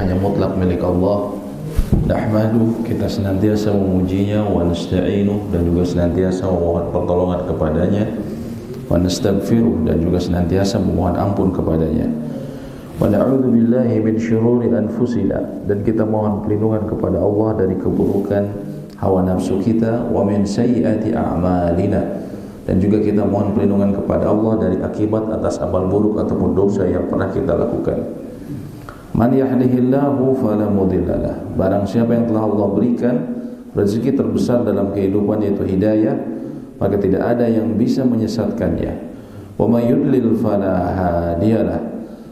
hanya mutlak milik Allah. Nahmadu, kita senantiasa memujinya, wa nasta'inu, dan juga senantiasa memohon pertolongan kepadanya, wa nastaghfiruh, dan juga senantiasa memohon ampun kepadanya. Wa na'udzu billahi min syururi anfusina, dan kita mohon perlindungan kepada Allah dari keburukan hawa nafsu kita, wa min sayyiati a'malina, dan juga kita mohon perlindungan kepada Allah dari akibat atas amal buruk ataupun dosa yang pernah kita lakukan. Man yahdihillahu fala mudhillalah, barang siapa yang telah Allah berikan rezeki terbesar dalam kehidupan yaitu hidayah, maka tidak ada yang bisa menyesatkannya. Wa may yudlil fala hadiyalah,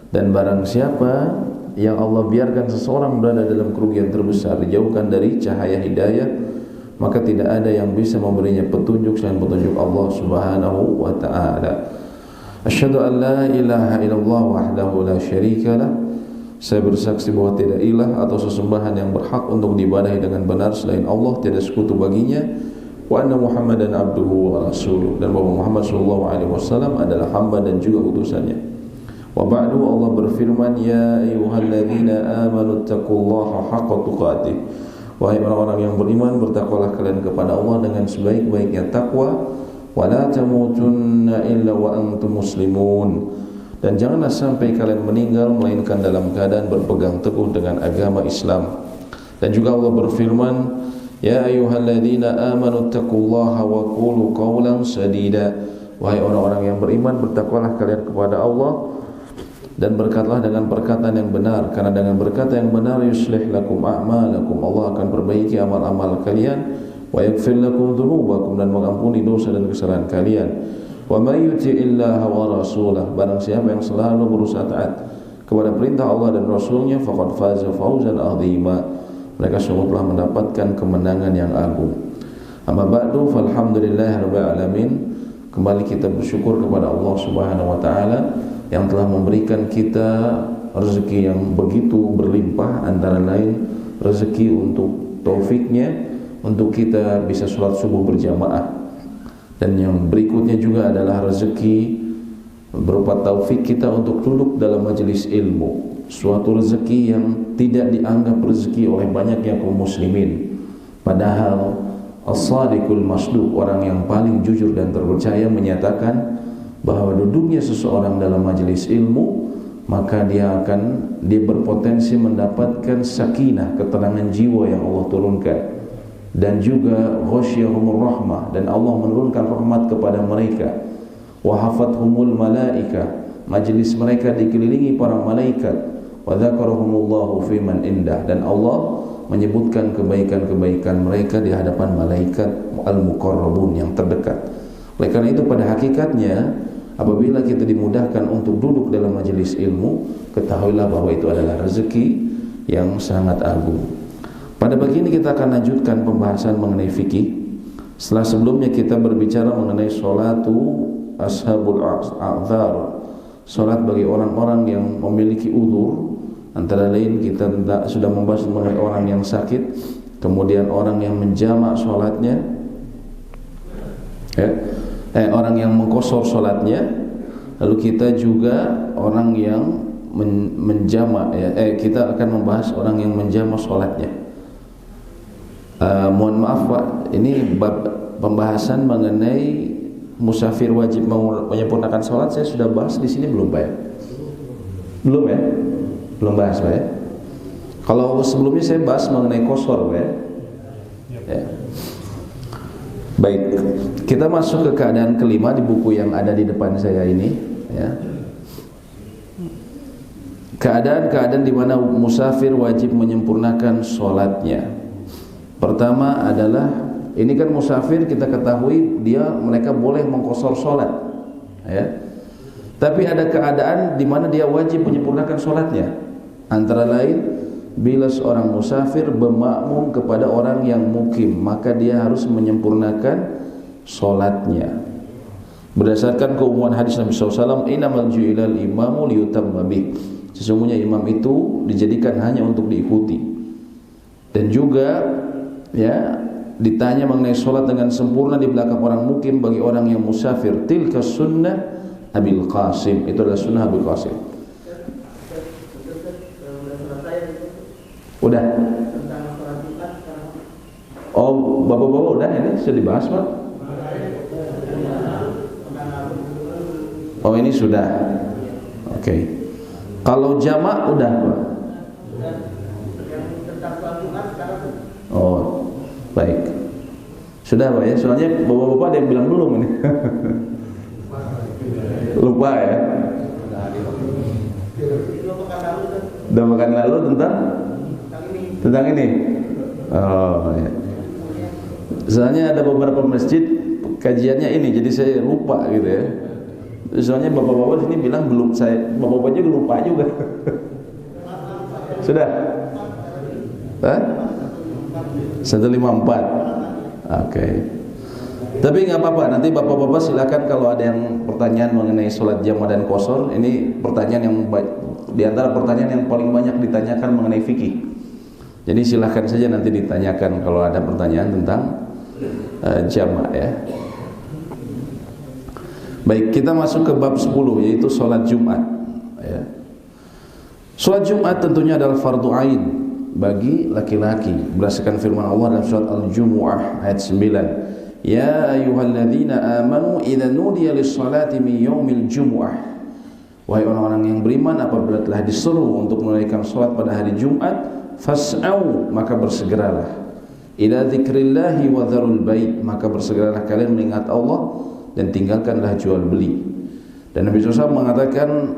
dan barang siapa yang Allah biarkan seseorang berada dalam kerugian terbesar, dijauhkan dari cahaya hidayah, maka tidak ada yang bisa memberinya petunjuk selain petunjuk Allah Subhanahu wa taala. Asyhadu an la ilaha illallah wahdahu la syarikalah, saya bersaksi bahwa tidak ilah atau sesembahan yang berhak untuk diibadahi dengan benar selain Allah, tidak sekutu baginya. Wa anna Muhammadan abduhu wa rasuluh, dan bahwa Muhammad sallallahu alaihi wasallam adalah hamba dan juga utusannya. Wa ba'du, Allah berfirman, ya ayyuhalladzina amanu taqullaha haqqa tuqatih, wahai orang-orang yang beriman, bertakwalah kalian kepada Allah dengan sebaik-baiknya takwa. Wa la tamutunna illa wa antum muslimun, dan janganlah sampai kalian meninggal melainkan dalam keadaan berpegang teguh dengan agama Islam. Dan juga Allah berfirman, ya ayyuhalladzina amanu taqullaha wa qulu qawlan sadida, wahai orang-orang yang beriman, bertakwalah kalian kepada Allah dan berkatalah dengan perkataan yang benar, karena dengan berkata yang benar yuslih lakum a'malakum, Allah akan perbaiki amal-amal kalian, wa yaghfir lakum dzunubakum, dan mengampuni dosa dan kesalahan kalian. Wa may yuti'illaha wa rasulah, barang siapa yang selalu berusaha taat kepada perintah Allah dan Rasulnya, faqad faza fawzan 'azima, mereka sungguh telah mendapatkan kemenangan yang agung. Amma ba'du, falhamdulillahirabbil alamin. Kembali kita bersyukur kepada Allah Subhanahu wa taala yang telah memberikan kita rezeki yang begitu berlimpah, antara lain rezeki untuk taufiknya untuk kita bisa sholat subuh berjamaah. Dan yang berikutnya juga adalah rezeki berupa taufik kita untuk duduk dalam majelis ilmu, suatu rezeki yang tidak dianggap rezeki oleh banyaknya kaum muslimin. Padahal as-sadiqul masduq, orang yang paling jujur dan terpercaya, menyatakan bahwa duduknya seseorang dalam majelis ilmu, maka dia berpotensi mendapatkan sakinah, ketenangan jiwa yang Allah turunkan, dan juga ghasyiyahumur rahmah, dan Allah menurunkan rahmat kepada mereka. Wa hafathumul malaika, majlis mereka dikelilingi para malaikat. Wa dzakarahumullahu fi man indah, dan Allah menyebutkan kebaikan-kebaikan mereka di hadapan malaikat al-muqarrabun yang terdekat. Oleh karena itu, pada hakikatnya apabila kita dimudahkan untuk duduk dalam majelis ilmu, ketahuilah bahwa itu adalah rezeki yang sangat agung. Pada pagi ini kita akan lanjutkan pembahasan mengenai fikih. Setelah sebelumnya kita berbicara mengenai sholatu ashabul a'dzar, sholat bagi orang-orang yang memiliki udzur. Antara lain kita sudah membahas mengenai orang yang sakit, kemudian orang yang menjamak sholatnya, orang yang mengqashar sholatnya, lalu kita juga orang yang menjamak, kita akan membahas orang yang menjamak sholatnya. Mohon maaf Pak, ini bab pembahasan mengenai musafir wajib menyempurnakan sholat saya sudah bahas di sini belum Pak ya? Belum ya? Belum bahas Pak ya? Kalau sebelumnya saya bahas mengenai qashar Pak ya? Ya. Baik, kita masuk ke keadaan kelima di buku yang ada di depan saya ini ya. Keadaan-keadaan di mana musafir wajib menyempurnakan sholatnya. Pertama adalah, ini kan musafir kita ketahui mereka boleh mengqashar sholat ya. Tapi ada keadaan di mana dia wajib menyempurnakan sholatnya. Antara lain, bila seorang musafir bermakmum kepada orang yang mukim, maka dia harus menyempurnakan sholatnya. Berdasarkan keumuman hadis Nabi SAW, innamal ju'ilal imamu liyutamma bih, sesungguhnya imam itu dijadikan hanya untuk diikuti. Dan juga ya, ditanya mengenai sholat dengan sempurna di belakang orang mukim bagi orang yang musafir, tilka sunnah Abil Qasim, itu adalah sunnah Abil Qasim. Udah. Oh, bapak-bapak udah, ini sudah dibahas, Pak? Oh, ini sudah. Oke. Kalau jamak udah, Pak? Oh, baik. Sudah, Pak ya. Soalnya bapak-bapak ada yang bilang belum ini. Lupa ya. Udah makan lalu tentang ini. Oh, ya. Soalnya ada beberapa masjid kajiannya ini, jadi saya lupa gitu ya. Soalnya bapak-bapak sini bilang belum, bapak-bapak juga lupa juga. Sudah? Hah? 154. Oke. Tapi nggak apa-apa, nanti bapak-bapak silakan kalau ada yang pertanyaan mengenai sholat jamaah dan qashar. Ini pertanyaan yang di antara pertanyaan yang paling banyak ditanyakan mengenai fikih. Jadi silakan saja nanti ditanyakan kalau ada pertanyaan tentang jamaah ya. Baik, kita masuk ke bab 10 yaitu sholat Jumat ya. Sholat Jumat tentunya adalah fardu ain bagi laki-laki berdasarkan firman Allah dalam surat Al-Jumu'ah ayat 9. Ya ayyuhalladzina amanu idza nudiya lis-salati min yaumil jumu'ah. Wahai orang-orang yang beriman, apabila telah disuruh untuk menunaikan salat pada hari Jumat, fas'au, maka bersegeralah. Ila dzikrillahi wa dzarul bait, maka bersegeralah kalian mengingat Allah dan tinggalkanlah jual beli. Dan Nabi SAW mengatakan,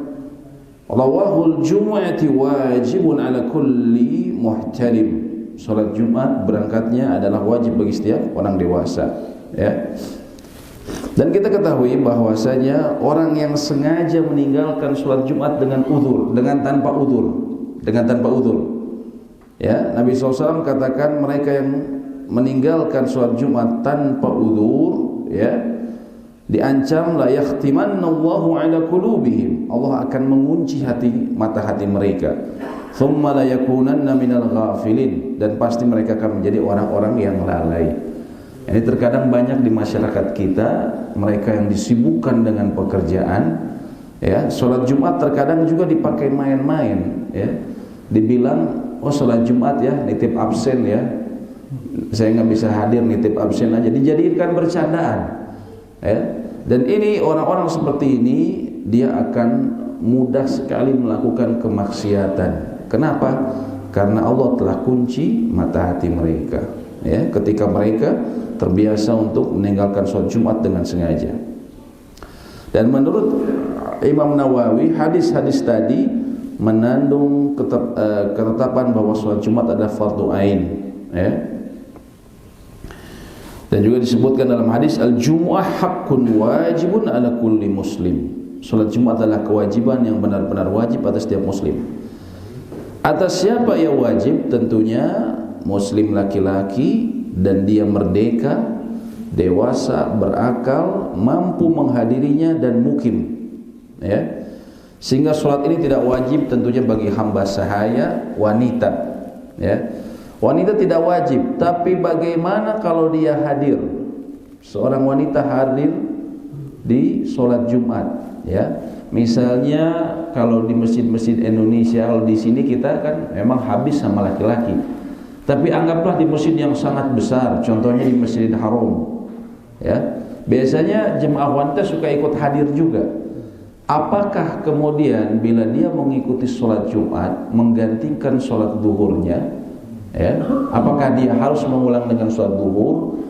rawahul jumu'ati wajibun ala kulli muhtalim. Salat Jumat berangkatnya adalah wajib bagi setiap orang dewasa ya. Dan kita ketahui bahwasanya orang yang sengaja meninggalkan salat Jumat dengan uzur, dengan tanpa uzur ya, Nabi SAW katakan mereka yang meninggalkan salat Jumat tanpa uzur ya, diancam la yakhtimannallahu ala qulubihim, Allah akan mengunci mata hati mereka. Thumma la yakunanna minal ghafilin, dan pasti mereka akan menjadi orang-orang yang lalai. Ini terkadang banyak di masyarakat kita mereka yang disibukkan dengan pekerjaan ya. Salat Jumat terkadang juga dipakai main-main ya. Dibilang, oh salat Jumat ya, nitip absen ya, saya nggak bisa hadir, nitip absen aja, dijadikan bercandaan ya. Dan ini orang-orang seperti ini dia akan mudah sekali melakukan kemaksiatan. Kenapa? Karena Allah telah kunci mata hati mereka ya, ketika mereka terbiasa untuk meninggalkan sholat Jumat dengan sengaja. Dan menurut Imam Nawawi, hadis-hadis tadi menandung ketetapan bahwa sholat Jumat adalah fardu ain ya. Dan juga disebutkan dalam hadis, al-jumu'ah haqqun wajibun ala kulli muslim. Salat Jumat adalah kewajiban yang benar-benar wajib atas setiap muslim. Atas siapa yang wajib? Tentunya muslim laki-laki dan dia merdeka, dewasa, berakal, mampu menghadirinya dan mukim ya. Sehingga salat ini tidak wajib tentunya bagi hamba sahaya wanita ya. Wanita tidak wajib, tapi bagaimana kalau dia hadir? Seorang wanita hadir di sholat Jumat, ya. Misalnya kalau di masjid-masjid Indonesia, kalau di sini kita kan memang habis sama laki-laki. Tapi anggaplah di masjid yang sangat besar, contohnya di Masjidil Haram, ya. Biasanya jemaah wanita suka ikut hadir juga. Apakah kemudian bila dia mengikuti sholat Jumat menggantikan sholat zuhurnya? Ya, apakah dia harus mengulang dengan sholat zuhur?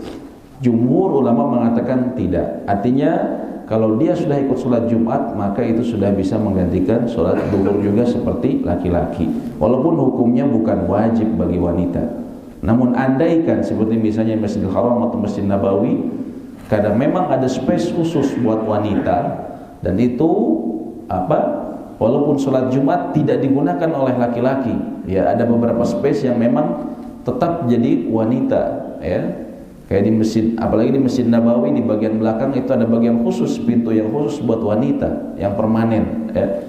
Jumhur ulama mengatakan tidak. Artinya kalau dia sudah ikut sholat Jumat maka itu sudah bisa menggantikan sholat zuhur juga seperti laki-laki. Walaupun hukumnya bukan wajib bagi wanita. Namun andaikan seperti misalnya Masjidil Haram atau Masjid Nabawi, kadang memang ada space khusus buat wanita dan itu walaupun sholat Jumat tidak digunakan oleh laki-laki, ya ada beberapa space yang memang tetap jadi wanita, ya kayak di masjid, apalagi di Masjid Nabawi di bagian belakang itu ada bagian khusus, pintu yang khusus buat wanita yang permanen, ya.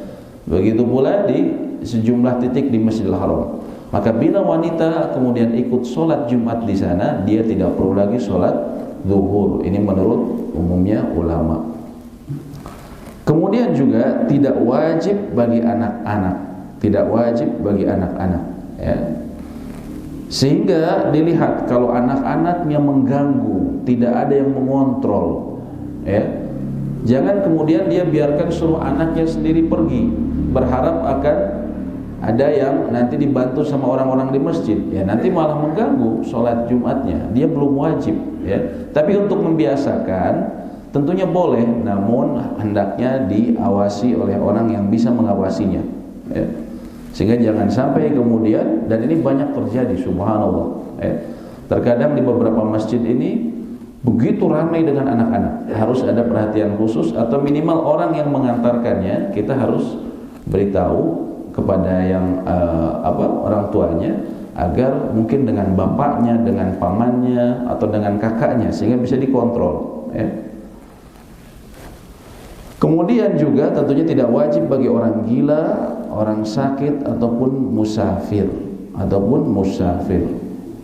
Begitu pula di sejumlah titik di Masjidil Haram. Maka bila wanita kemudian ikut sholat Jumat di sana, dia tidak perlu lagi sholat zuhur. Ini menurut umumnya ulama. Kemudian juga tidak wajib bagi anak-anak, tidak wajib bagi anak-anak, ya. Sehingga dilihat kalau anak-anaknya mengganggu, tidak ada yang mengontrol, ya, jangan kemudian dia biarkan suruh anaknya sendiri pergi, berharap akan ada yang nanti dibantu sama orang-orang di masjid, ya nanti malah mengganggu sholat Jumatnya. Dia belum wajib, ya. Tapi untuk membiasakan tentunya boleh, namun hendaknya diawasi oleh orang yang bisa mengawasinya, ya. Sehingga jangan sampai kemudian, dan ini banyak terjadi, subhanallah, ya. Terkadang di beberapa masjid ini begitu ramai dengan anak-anak, harus ada perhatian khusus, atau minimal orang yang mengantarkannya kita harus beritahu kepada yang orang tuanya, agar mungkin dengan bapaknya, dengan pamannya, atau dengan kakaknya, sehingga bisa dikontrol, ya. Kemudian juga tentunya tidak wajib bagi orang gila, orang sakit, ataupun musafir,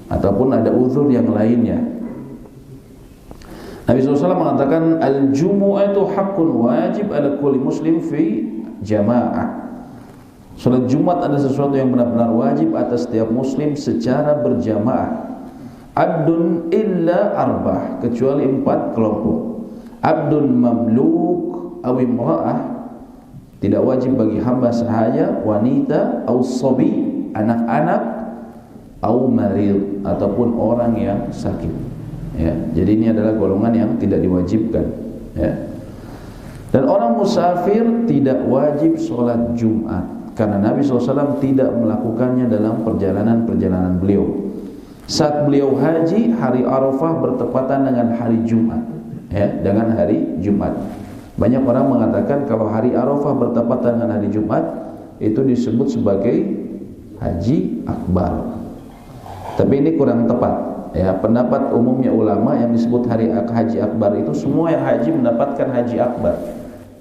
ataupun ada uzur yang lainnya. Nabi SAW mengatakan, al-jumu'atu haqqun wajib ala kulli muslim fi jama'ah. Salat Jumat adalah sesuatu yang benar-benar wajib atas setiap muslim secara berjamaah. Abdun illa arbah, kecuali 4 kelompok. Abdun mamluk aw imra'ah, tidak wajib bagi hamba sahaya, wanita, aw sabi, anak-anak, aw marid, ataupun orang yang sakit, ya. Jadi ini adalah golongan yang tidak diwajibkan, ya. Dan orang musafir tidak wajib sholat Jumat, karena Nabi SAW tidak melakukannya dalam perjalanan-perjalanan beliau. Saat beliau haji, hari Arafah bertepatan dengan hari Jumat, ya, dengan hari Jumat. Banyak orang mengatakan kalau hari Arafah bertepatan dengan hari Jumat itu disebut sebagai Haji Akbar. Tapi ini kurang tepat, ya. Pendapat umumnya ulama yang disebut hari Haji Akbar itu semua yang haji mendapatkan Haji Akbar.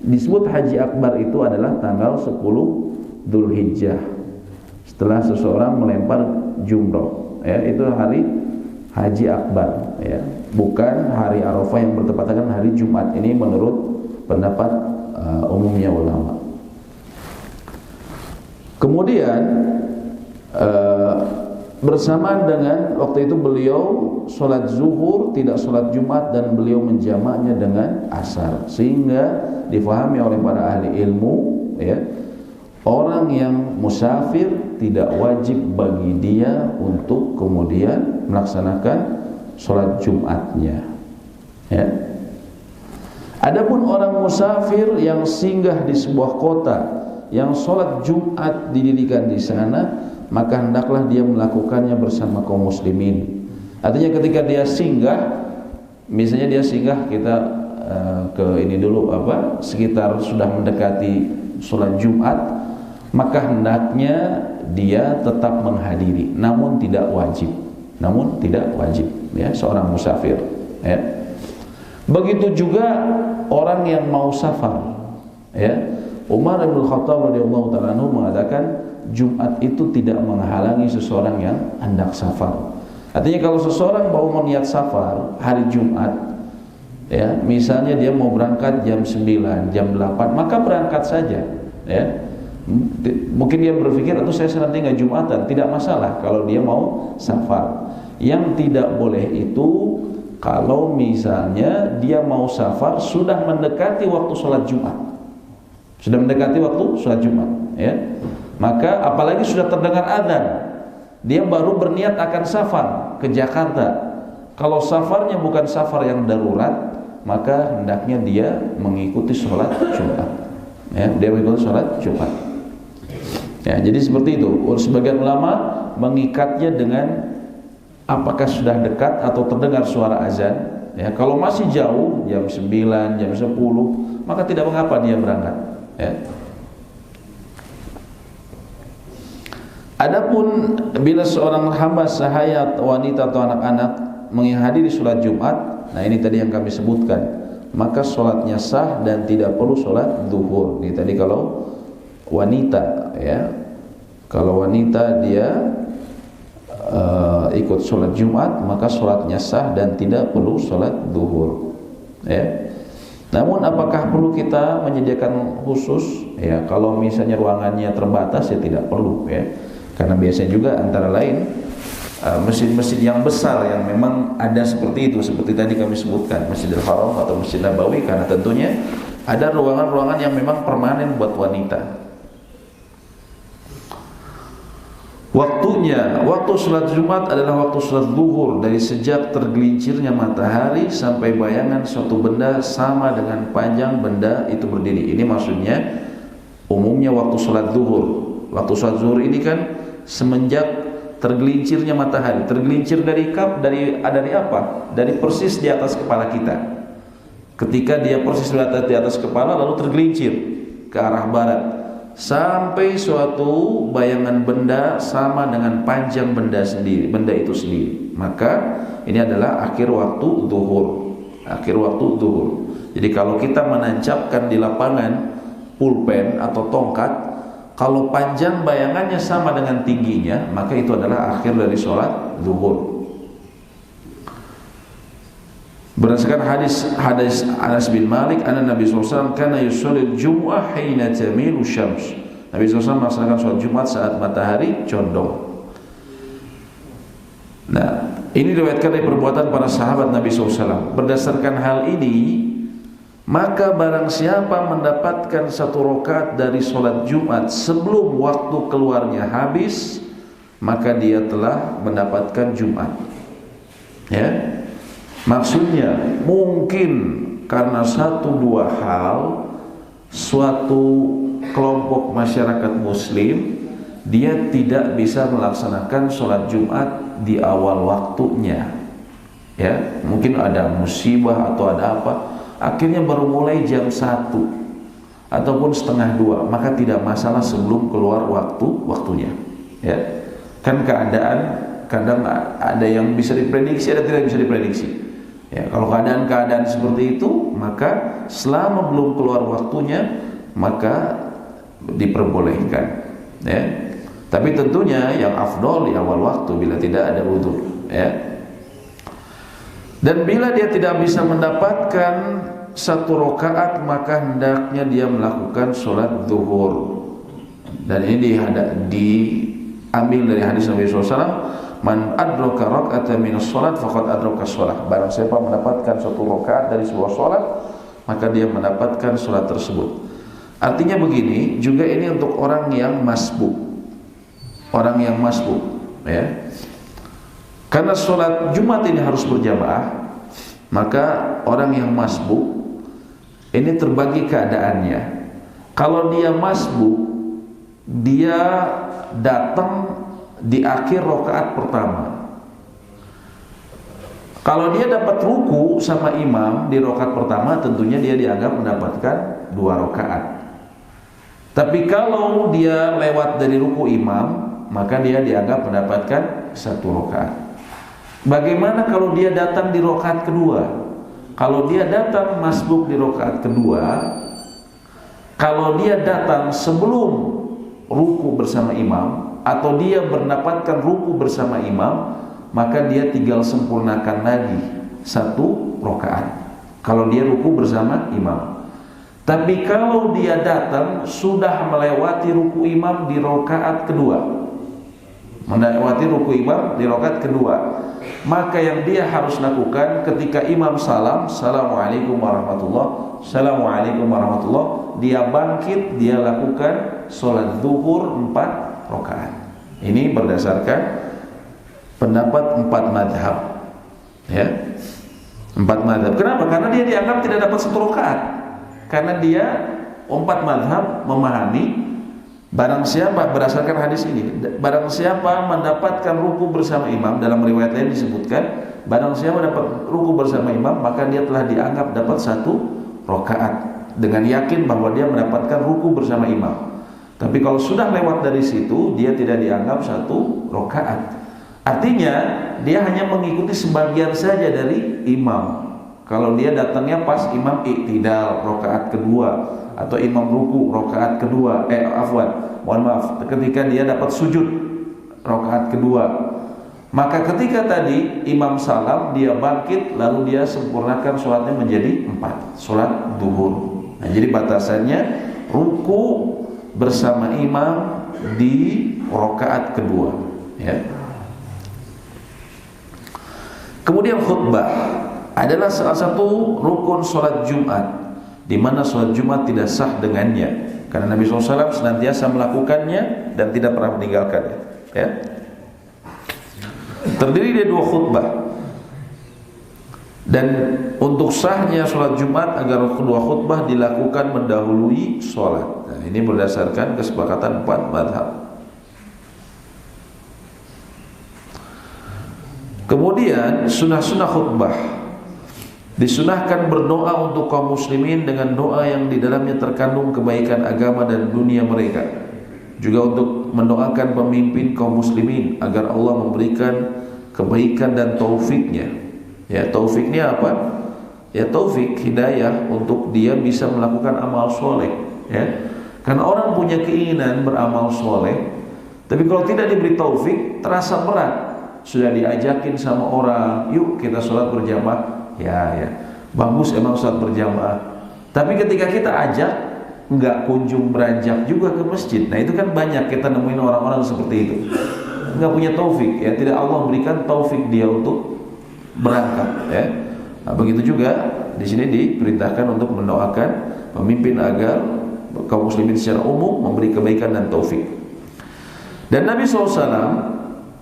Disebut Haji Akbar itu adalah tanggal 10 Dzulhijjah, setelah seseorang melempar jumroh, ya, itu hari Haji Akbar, ya. Bukan hari Arafah yang bertepatan dengan hari Jumat. Ini menurut pendapat umumnya ulama. Kemudian bersamaan dengan waktu itu beliau sholat zuhur, tidak sholat Jumat, dan beliau menjamaknya dengan asar, sehingga difahami oleh para ahli ilmu, ya, orang yang musafir tidak wajib bagi dia untuk kemudian melaksanakan sholat Jumatnya, ya. Adapun orang musafir yang singgah di sebuah kota yang sholat Jumat didirikan di sana, maka hendaklah dia melakukannya bersama kaum muslimin. Artinya ketika dia singgah, misalnya dia singgah kita ke ini dulu sekitar sudah mendekati sholat Jumat, maka hendaknya dia tetap menghadiri, namun tidak wajib, ya, seorang musafir, ya. Begitu juga orang yang mau safar, ya. Umar bin Khattab radhiyallahu ta'ala anhu mengatakan Jumat itu tidak menghalangi seseorang yang hendak safar. Artinya kalau seseorang mau niat safar hari Jumat, ya, misalnya dia mau berangkat jam 9, jam 8, maka berangkat saja, ya. Mungkin dia berpikir atau saya nanti nggak Jumatan, tidak masalah kalau dia mau safar. Yang tidak boleh itu kalau misalnya dia mau safar sudah mendekati waktu sholat Jumat, ya. Maka apalagi sudah terdengar azan, dia baru berniat akan safar ke Jakarta. Kalau safarnya bukan safar yang darurat, maka hendaknya dia mengikuti sholat Jumat, ya, dia mengikuti sholat Jumat, ya. Jadi seperti itu. Sebagian ulama mengikatnya dengan apakah sudah dekat atau terdengar suara azan, ya. Kalau masih jauh, jam 9, jam 10, maka tidak mengapa dia berangkat, ya. Adapun bila seorang hamba sahaya, wanita atau anak-anak menghadiri sholat Jumat, nah ini tadi yang kami sebutkan, maka sholatnya sah dan tidak perlu sholat zuhur. Ini tadi kalau wanita, ya. Kalau wanita dia ikut sholat Jumat, maka sholatnya sah dan tidak perlu sholat zuhur, ya. Namun apakah perlu kita menyediakan khusus? Ya, kalau misalnya ruangannya terbatas ya tidak perlu, ya. Karena biasanya juga antara lain masjid-masjid yang besar yang memang ada seperti itu, seperti tadi kami sebutkan Masjidil Haram atau Masjid Nabawi, karena tentunya ada ruangan-ruangan yang memang permanen buat wanita. Waktunya, waktu sholat Jumat adalah waktu sholat zuhur, dari sejak tergelincirnya matahari sampai bayangan suatu benda sama dengan panjang benda itu berdiri. Ini maksudnya umumnya waktu sholat zuhur. Waktu sholat zuhur ini kan semenjak tergelincirnya matahari. Tergelincir dari apa? Dari persis di atas kepala kita. Ketika dia persis di atas kepala lalu tergelincir ke arah barat sampai suatu bayangan benda sama dengan panjang benda itu sendiri. Maka ini adalah akhir waktu zuhur. Akhir waktu zuhur. Jadi kalau kita menancapkan di lapangan pulpen atau tongkat, kalau panjang bayangannya sama dengan tingginya, maka itu adalah akhir dari sholat zuhur. Berdasarkan hadis Anas bin Malik, anna Nabi SAW kana yusolil Jum'ah hina tamilu syams. Nabi SAW melaksanakan sholat Jumat saat matahari condong. Nah, ini diriwayatkan dari perbuatan para sahabat Nabi SAW. Berdasarkan hal ini, maka barang siapa mendapatkan satu rakaat dari sholat Jumat sebelum waktu keluarnya habis, maka dia telah mendapatkan Jumat. Ya, maksudnya mungkin karena satu dua hal, suatu kelompok masyarakat Muslim dia tidak bisa melaksanakan sholat Jumat di awal waktunya. Ya, mungkin ada musibah atau ada apa. Akhirnya baru mulai jam 1 ataupun setengah 2, maka tidak masalah sebelum keluar waktunya. Ya, kan keadaan kadang ada yang bisa diprediksi, ada tidak bisa diprediksi. Ya, kalau keadaan seperti itu, maka selama belum keluar waktunya maka diperbolehkan. Ya, tapi tentunya yang afdol di awal waktu bila tidak ada udzur. Ya. Dan bila dia tidak bisa mendapatkan satu rakaat, maka hendaknya dia melakukan sholat zuhur. Dan ini diambil dari hadis Nabi SAW, man adraka rak'atan minas sholat faqad adraka sholat. Barang siapa mendapatkan satu rakaat dari sebuah sholat, maka dia mendapatkan sholat tersebut. Artinya begini, juga ini untuk orang yang masbuk. Orang yang masbuk, ya. Karena sholat Jumat ini harus berjamaah, maka orang yang masbuk ini terbagi keadaannya. Kalau dia masbuk, dia datang di akhir rakaat pertama. Kalau dia dapat ruku sama imam di rakaat pertama, tentunya dia dianggap mendapatkan 2 rakaat. Tapi kalau dia lewat dari ruku imam, maka dia dianggap mendapatkan 1 rakaat. Bagaimana kalau dia datang di rakaat kedua? Kalau dia datang masbuk di rakaat kedua, kalau dia datang sebelum ruku bersama imam atau dia mendapatkan ruku bersama imam, maka dia tinggal sempurnakan lagi 1 rakaat kalau dia ruku bersama imam. Tapi kalau dia datang sudah melewati ruku imam di rakaat kedua, melewati ruku imam di rakaat kedua, maka yang dia harus lakukan ketika imam salam, assalamualaikum warahmatullah, assalamualaikum warahmatullah, dia bangkit, dia lakukan sholat zuhur 4 rakaat. Ini berdasarkan pendapat 4 mazhab. Ya, 4 mazhab. Kenapa? Karena dia dianggap tidak dapat 1 rakaat. Karena dia 4 mazhab memahami, barang siapa, berdasarkan hadis ini, barang siapa mendapatkan ruku bersama imam, dalam riwayat lain disebutkan, barang siapa dapat ruku bersama imam, maka dia telah dianggap dapat 1 rakaat dengan yakin bahwa dia mendapatkan ruku bersama imam. Tapi kalau sudah lewat dari situ, dia tidak dianggap 1 rakaat. Artinya dia hanya mengikuti sebagian saja dari imam. Kalau dia datangnya pas imam iktidal rakaat kedua, atau imam ruku rakaat kedua, mohon maaf, ketika dia dapat sujud rakaat kedua, maka ketika tadi imam salam, dia bangkit lalu dia sempurnakan sholatnya menjadi 4, sholat zuhur. Nah, jadi batasannya ruku bersama imam di rakaat kedua, ya. Kemudian khutbah adalah salah satu rukun sholat Jumat, di mana sholat Jumat tidak sah dengannya, karena Nabi SAW senantiasa melakukannya dan tidak pernah meninggalkannya. Ya. Terdiri dari 2 khutbah. Dan untuk sahnya sholat Jumat agar kedua khutbah dilakukan mendahului sholat. Nah, ini berdasarkan kesepakatan 4 mazhab. Kemudian sunnah-sunnah khutbah. Disunahkan berdoa untuk kaum muslimin dengan doa yang di dalamnya terkandung kebaikan agama dan dunia mereka. Juga untuk mendoakan pemimpin kaum muslimin agar Allah memberikan kebaikan dan taufiknya. Ya, taufiknya apa? Ya, taufik hidayah untuk dia bisa melakukan amal soleh. Ya, karena orang punya keinginan beramal soleh, tapi kalau tidak diberi taufik terasa berat. Sudah diajakin sama orang, yuk kita sholat berjamaah, ya, bagus emang sholat berjamaah. Tapi ketika kita ajak, nggak kunjung beranjak juga ke masjid. Nah itu kan banyak kita nemuin orang-orang seperti itu, nggak punya taufik, ya tidak Allah berikan taufik dia untuk berangkat. Ya, nah, begitu juga di sini diperintahkan untuk mendoakan pemimpin agar kaum muslimin secara umum memberi kebaikan dan taufik. Dan Nabi SAW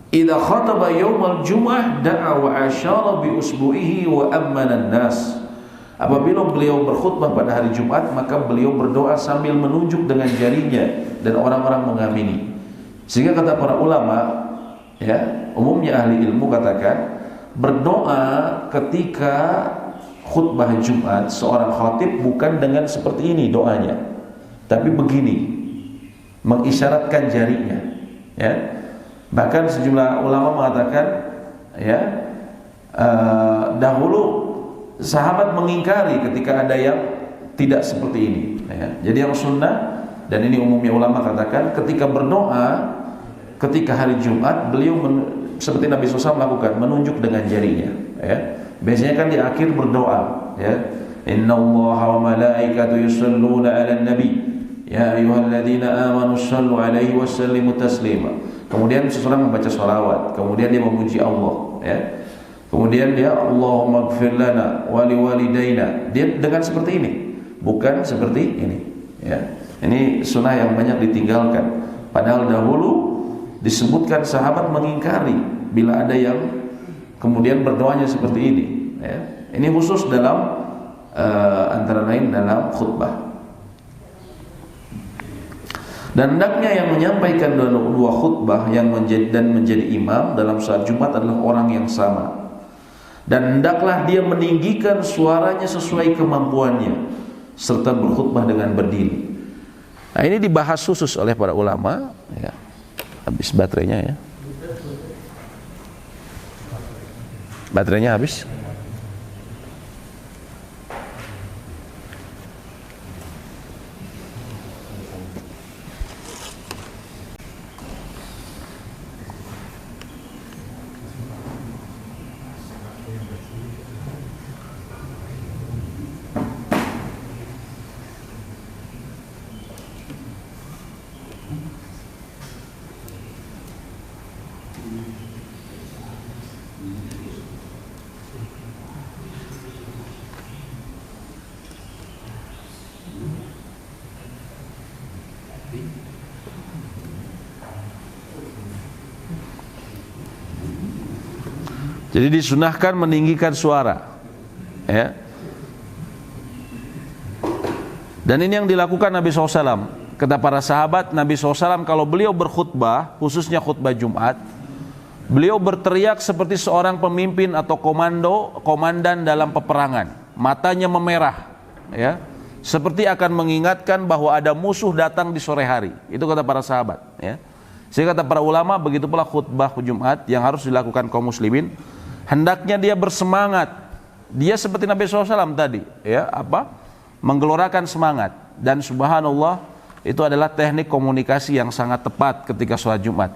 idza khataba yaumal jum'ah da'a wa asyara bi usbu'ihi wa ammana an-nas. Apabila beliau berkhutbah pada hari Jumat, maka beliau berdoa sambil menunjuk dengan jarinya dan orang-orang mengamini. Sehingga kata para ulama, ya, umumnya ahli ilmu katakan berdoa ketika khutbah Jumat seorang khatib bukan dengan seperti ini doanya, tapi begini, mengisyaratkan jarinya. Ya. Bahkan sejumlah ulama mengatakan, ya, dahulu sahabat mengingkari ketika ada yang tidak seperti ini. Ya. Jadi yang sunnah, dan ini umumnya ulama katakan, ketika berdoa ketika hari Jumat beliau seperti Nabi SAW melakukan, menunjuk dengan jarinya. Ya. Biasanya kan di akhir berdoa, ya, Innallaha wa malaikatahu yusholluna 'alan nabi ya ayyuhalladzina amanu shallu 'alaihi wa sallimu taslima. Kemudian seseorang membaca sholawat, kemudian dia memuji Allah, ya. Kemudian dia Allahumma ighfir lana wa liwalidayna. Dia dengan seperti ini, bukan seperti ini, ya. Ini sunnah yang banyak ditinggalkan. Padahal dahulu disebutkan sahabat mengingkari bila ada yang kemudian berdoanya seperti ini, ya. Ini khusus dalam antara lain dalam khutbah. Dan hendaknya yang menyampaikan dua khutbah yang menjadi imam dalam saat Jumat adalah orang yang sama. Dan hendaklah dia meninggikan suaranya sesuai kemampuannya serta berkhutbah dengan berdiri. Nah, ini dibahas khusus oleh para ulama, ya. Habis baterainya, ya. Baterainya habis. Jadi disunahkan meninggikan suara, ya. Dan ini yang dilakukan Nabi SAW. Kata para sahabat, Nabi SAW kalau beliau berkhutbah, khususnya khutbah Jumat, beliau berteriak seperti seorang pemimpin atau komandan dalam peperangan. Matanya memerah, ya, seperti akan mengingatkan bahwa ada musuh datang di sore hari. Itu kata para sahabat, ya. Sehingga kata para ulama, begitu pula khutbah Jumat yang harus dilakukan kaum muslimin. Hendaknya dia bersemangat. Dia seperti Nabi SAW tadi, ya, menggelorakan semangat. Dan subhanallah, itu adalah teknik komunikasi yang sangat tepat ketika sholat Jumat.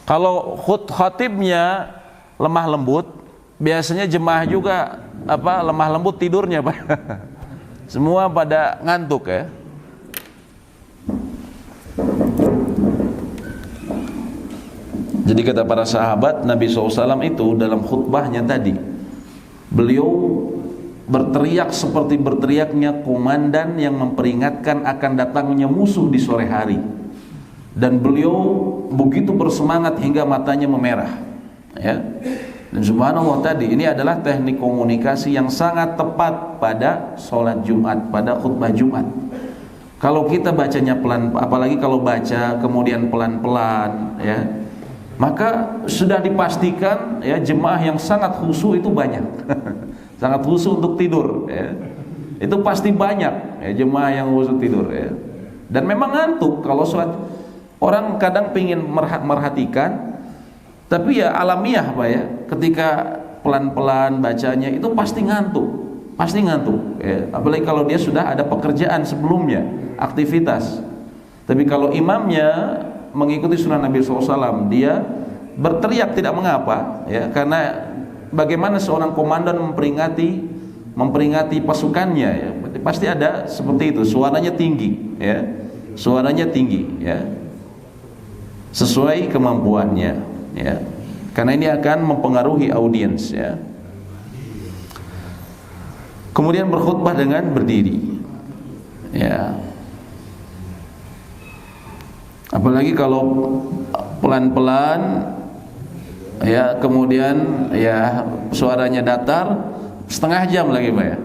Kalau khatibnya lemah lembut, biasanya jemaah juga lemah lembut tidurnya, Pak. Semua pada ngantuk, ya. Jadi kata para sahabat, Nabi SAW itu dalam khutbahnya tadi Beliau berteriak seperti berteriaknya komandan yang memperingatkan akan datangnya musuh di sore hari. Dan beliau begitu bersemangat hingga matanya memerah, ya. Dan subhanallah, tadi ini adalah teknik komunikasi yang sangat tepat pada sholat Jumat, pada khutbah Jumat. Kalau kita bacanya pelan, apalagi kalau baca kemudian pelan-pelan, ya, maka sudah dipastikan, ya, jemaah yang sangat khusyuk itu banyak. Sangat khusyuk untuk tidur, ya. Itu pasti banyak, ya, jemaah yang khusyuk tidur, ya. Dan memang ngantuk kalau sholat. Orang kadang pingin merhatikan, tapi ya alamiah, Pak, ya, ketika pelan-pelan bacanya itu pasti ngantuk, ya. Apalagi kalau dia sudah ada pekerjaan sebelumnya, aktivitas. Tapi kalau imamnya mengikuti sunnah Nabi SAW, dia berteriak tidak mengapa, ya, karena bagaimana seorang komandan memperingati pasukannya, ya, pasti ada seperti itu, suaranya tinggi, ya, ya, sesuai kemampuannya, ya, karena ini akan mempengaruhi audiens, ya. Kemudian berkhutbah dengan berdiri, ya, apalagi kalau pelan-pelan, ya, kemudian ya suaranya datar, setengah jam lagi, Pak, ya.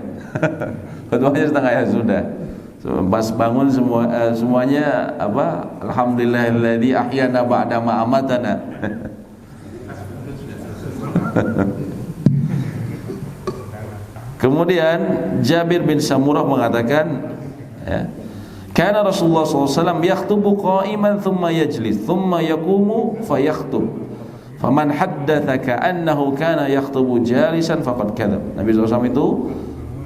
Khutbahnya setengah jam sudah. Pas bangun semuanya apa? Alhamdulillahilladzi ahyana ba'da ma amatana. Kemudian Jabir bin Samurah mengatakan, ya, kana Rasulullah SAW yakhtubu qa'iman thumma yajlis thumma yaqumu fayakhthub faman haddatha ka'annahu kana yakhtubu jalisan faqad kadzab. Nabi SAW itu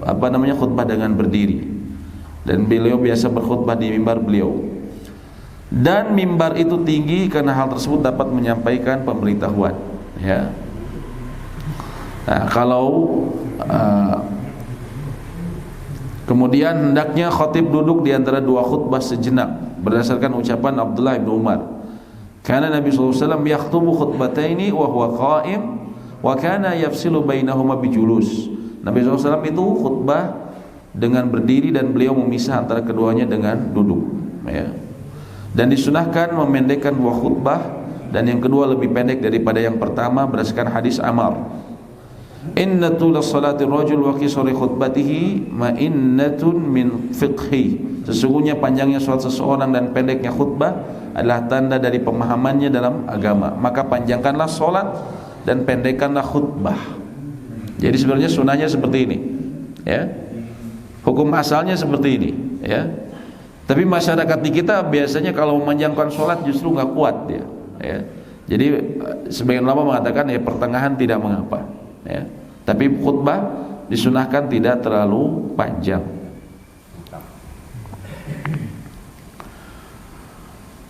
khutbah dengan berdiri, dan beliau biasa berkhutbah di mimbar beliau, dan mimbar itu tinggi karena hal tersebut dapat menyampaikan pemberitahuan, ya. Nah, kalau kemudian hendaknya khatib duduk di antara dua khutbah sejenak berdasarkan ucapan Abdullah bin Umar, karena Nabi SAW yakhtubu khutbataini wa huwa qa'im wa kana yafsilu bainahuma bijulus. Nabi SAW itu khutbah dengan berdiri dan beliau memisah antara keduanya dengan duduk, ya. Dan disunahkan memendekkan dua khutbah, dan yang kedua lebih pendek daripada yang pertama berdasarkan hadis Amar. Inna tula salati rajul wa qisari khutbatihi ma'innatun min fiqhi. Sesungguhnya panjangnya salat seseorang dan pendeknya khutbah adalah tanda dari pemahamannya dalam agama. Maka panjangkanlah salat dan pendekkanlah khutbah. Jadi sebenarnya sunahnya seperti ini, ya. Hukum asalnya seperti ini, ya. Tapi masyarakat di kita biasanya kalau memanjangkan sholat justru nggak kuat dia, ya. Jadi sebagian ulama mengatakan ya pertengahan tidak mengapa, ya. Tapi khutbah disunahkan tidak terlalu panjang.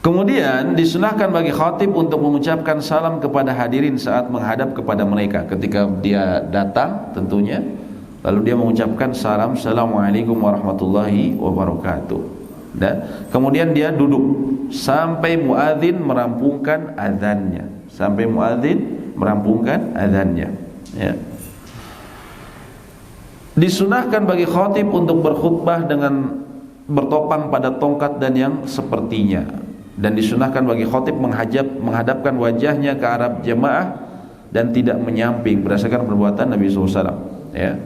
Kemudian disunahkan bagi khatib untuk mengucapkan salam kepada hadirin saat menghadap kepada mereka. Ketika dia datang tentunya, lalu dia mengucapkan salam, Assalamualaikum warahmatullahi wabarakatuh. Dan kemudian dia duduk sampai muadzin merampungkan azannya. Ya. Disunahkan bagi khatib untuk berkhutbah dengan bertopang pada tongkat dan yang sepertinya. Dan disunahkan bagi khatib menghadapkan wajahnya ke arah jemaah dan tidak menyamping berdasarkan perbuatan Nabi SAW, ya.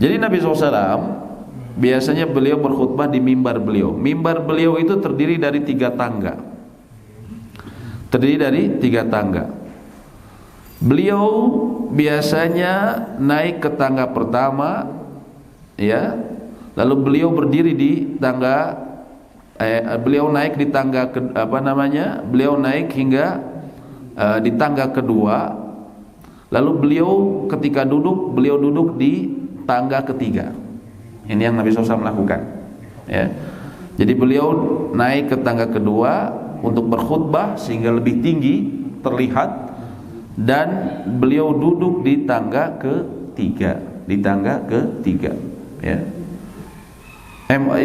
Jadi Nabi SAW biasanya beliau berkhutbah di mimbar beliau. Mimbar beliau itu terdiri dari tiga tangga. Beliau biasanya naik ke tangga pertama, ya. Lalu beliau berdiri di tangga beliau naik di tangga beliau naik hingga di tangga kedua. Lalu beliau ketika duduk, beliau duduk di tangga ketiga. Ini yang Nabi SAW lakukan, ya. Jadi beliau naik ke tangga kedua untuk berkhutbah sehingga lebih tinggi terlihat, dan beliau duduk di tangga ketiga, ya.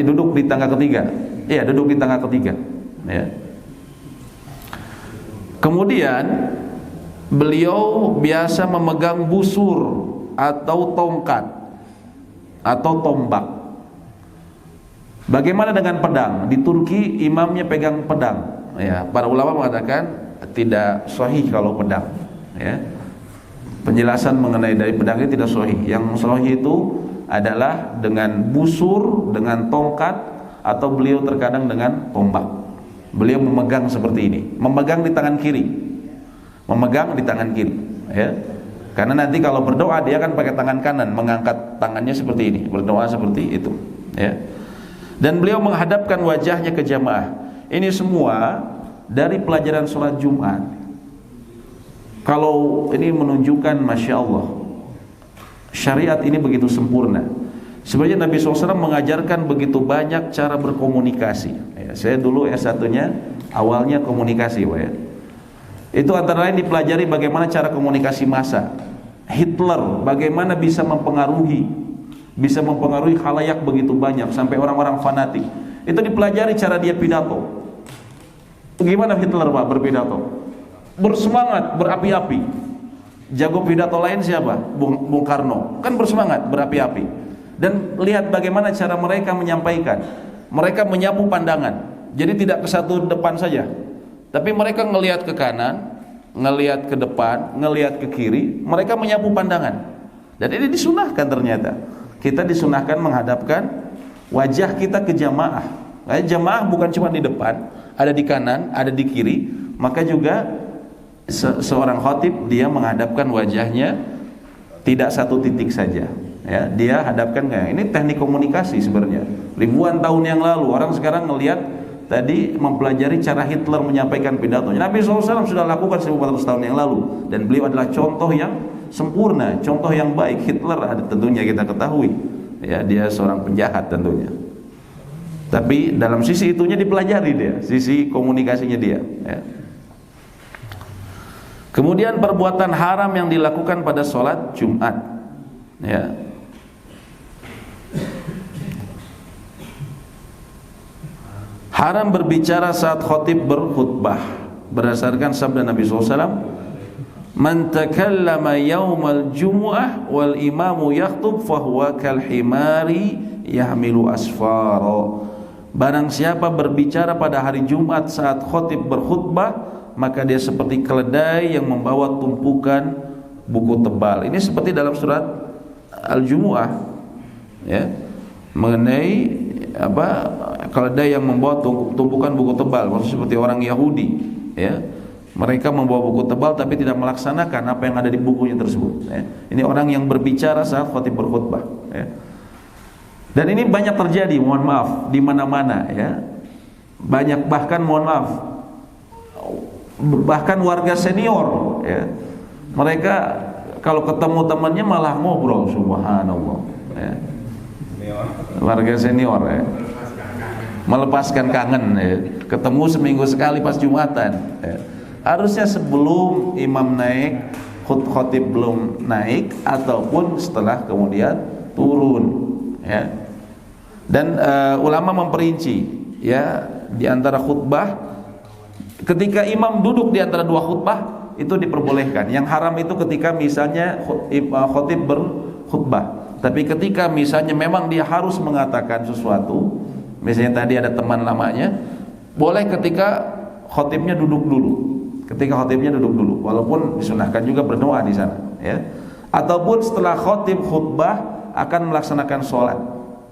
Duduk di tangga ketiga. Ya, duduk di tangga ketiga, ya. Kemudian beliau biasa memegang busur atau tongkat atau tombak. Bagaimana dengan pedang? Di Turki imamnya pegang pedang. Ya, para ulama mengatakan tidak sahih kalau pedang. Ya. Penjelasan mengenai dari pedang itu tidak sahih. Yang sahih itu adalah dengan busur, dengan tongkat, atau beliau terkadang dengan tombak. Beliau memegang seperti ini, memegang di tangan kiri, memegang di tangan kiri. Ya. Karena nanti kalau berdoa dia akan pakai tangan kanan, mengangkat tangannya seperti ini, berdoa seperti itu. Ya. Dan beliau menghadapkan wajahnya ke jamaah. Ini semua dari pelajaran sholat Jumat. Kalau ini menunjukkan, Masya Allah, syariat ini begitu sempurna. Sebenarnya Nabi SAW mengajarkan begitu banyak cara berkomunikasi. Ya, saya dulu S1-nya awalnya komunikasi, Pak, ya. Itu antara lain dipelajari bagaimana cara komunikasi massa. Hitler bagaimana bisa mempengaruhi khalayak begitu banyak sampai orang-orang fanatik. Itu dipelajari cara dia pidato. Gimana Hitler, Pak, berpidato? Bersemangat, berapi-api. Jago pidato lain siapa? Bung Karno. Kan bersemangat, berapi-api. Dan lihat bagaimana cara mereka menyampaikan. Mereka menyapu pandangan. Jadi tidak ke satu depan saja, tapi mereka ngelihat ke kanan, ngelihat ke depan, ngelihat ke kiri. Mereka menyapu pandangan. Dan ini disunahkan ternyata. Kita disunahkan menghadapkan wajah kita ke jamaah. Jamaah bukan cuma di depan, ada di kanan, ada di kiri. Maka juga seorang khatib dia menghadapkan wajahnya tidak satu titik saja. Ya, dia hadapkan kayak ini teknik komunikasi sebenarnya. Ribuan tahun yang lalu orang sekarang ngelihat tadi mempelajari cara Hitler menyampaikan pidatonya. Nabi SAW sudah lakukan 1400 tahun yang lalu dan beliau adalah contoh yang sempurna, contoh yang baik. Hitler ada tentunya kita ketahui, ya dia seorang penjahat tentunya. Tapi dalam sisi itunya dipelajari dia, sisi komunikasinya dia. Ya. Kemudian perbuatan haram yang dilakukan pada sholat Jumat. Ya. Haram berbicara saat khatib berkhutbah berdasarkan sabda Nabi SAW, man takallama yaumal jumu'ah wal imamu yakhtub fahuwa kal himari yahmilu asfara. Barang siapa berbicara pada hari Jumat saat khatib berkhutbah, maka dia seperti keledai yang membawa tumpukan buku tebal. Ini seperti dalam surat Al-Jumu'ah, ya, mengenai keledai yang membawa tumpukan buku tebal, maksudnya seperti orang Yahudi, ya. Mereka membawa buku tebal tapi tidak melaksanakan apa yang ada di bukunya tersebut, ya. Ini orang yang berbicara saat khatib berkhutbah, ya. Dan ini banyak terjadi, mohon maaf, di mana-mana, ya. Banyak, bahkan mohon maaf, bahkan warga senior, ya. Mereka kalau ketemu temannya malah ngobrol, subhanallah, ya. Warga senior, ya, melepaskan kangen, ya. Ketemu seminggu sekali pas Jumatan, ya. Harusnya sebelum imam naik, khatib belum naik, ataupun setelah kemudian turun, ya. Dan ulama memperinci, ya, di antara khutbah, ketika imam duduk di antara dua khutbah itu diperbolehkan. Yang haram itu ketika misalnya khatib berkhutbah. Tapi ketika misalnya memang dia harus mengatakan sesuatu, misalnya tadi ada teman lamanya, boleh ketika khatibnya duduk dulu. Ketika khatibnya duduk dulu, walaupun disunahkan juga berdoa di sana, ya. Ataupun setelah khatib khutbah akan melaksanakan sholat,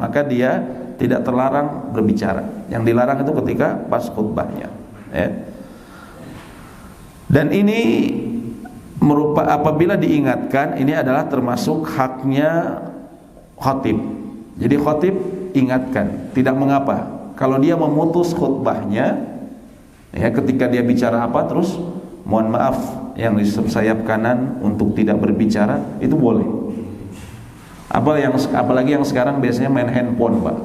maka dia tidak terlarang berbicara. Yang dilarang itu ketika pas khutbahnya, ya. Dan ini apabila diingatkan, ini adalah termasuk haknya khatib. Jadi khatib ingatkan, tidak mengapa kalau dia memutus khutbahnya, ya, ketika dia bicara apa terus mohon maaf yang di sayap kanan untuk tidak berbicara, itu boleh. Apalagi yang sekarang biasanya main handphone, Pak.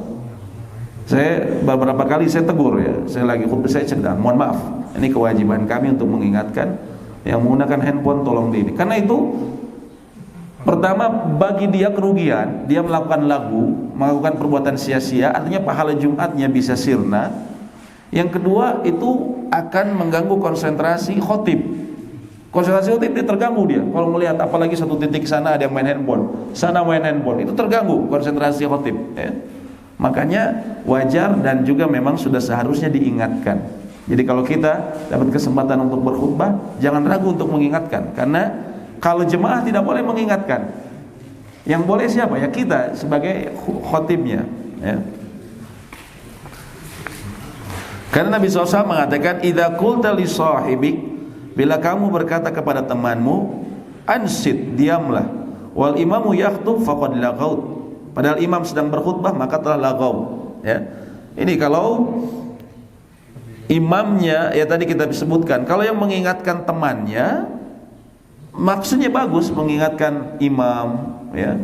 Saya beberapa kali saya tegur, ya, saya lagi khutbah, saya cerita, mohon maaf, ini kewajiban kami untuk mengingatkan yang menggunakan handphone tolong ini. Karena itu pertama bagi dia kerugian, dia melakukan melakukan perbuatan sia-sia, artinya pahala Jumatnya bisa sirna. Yang kedua itu akan mengganggu konsentrasi khatib. Konsentrasi khotib dia terganggu dia. Kalau melihat apalagi satu titik sana ada yang main handphone, sana main handphone, itu terganggu konsentrasi khotib. Ya. Makanya wajar dan juga memang sudah seharusnya diingatkan. Jadi kalau kita dapat kesempatan untuk berkhutbah, jangan ragu untuk mengingatkan. Karena kalau jemaah tidak boleh mengingatkan, yang boleh siapa? Ya kita sebagai khotibnya. Ya. Karena Nabi SAW mengatakan, idza qulta li sahibik, bila kamu berkata kepada temanmu, ansit, diamlah, wal imamu yakhtub faqad lagaut, padahal imam sedang berkhutbah maka telah lagaut. Ya. Ini kalau imamnya, ya tadi kita sebutkan, kalau yang mengingatkan temannya maksudnya bagus, mengingatkan imam, ya.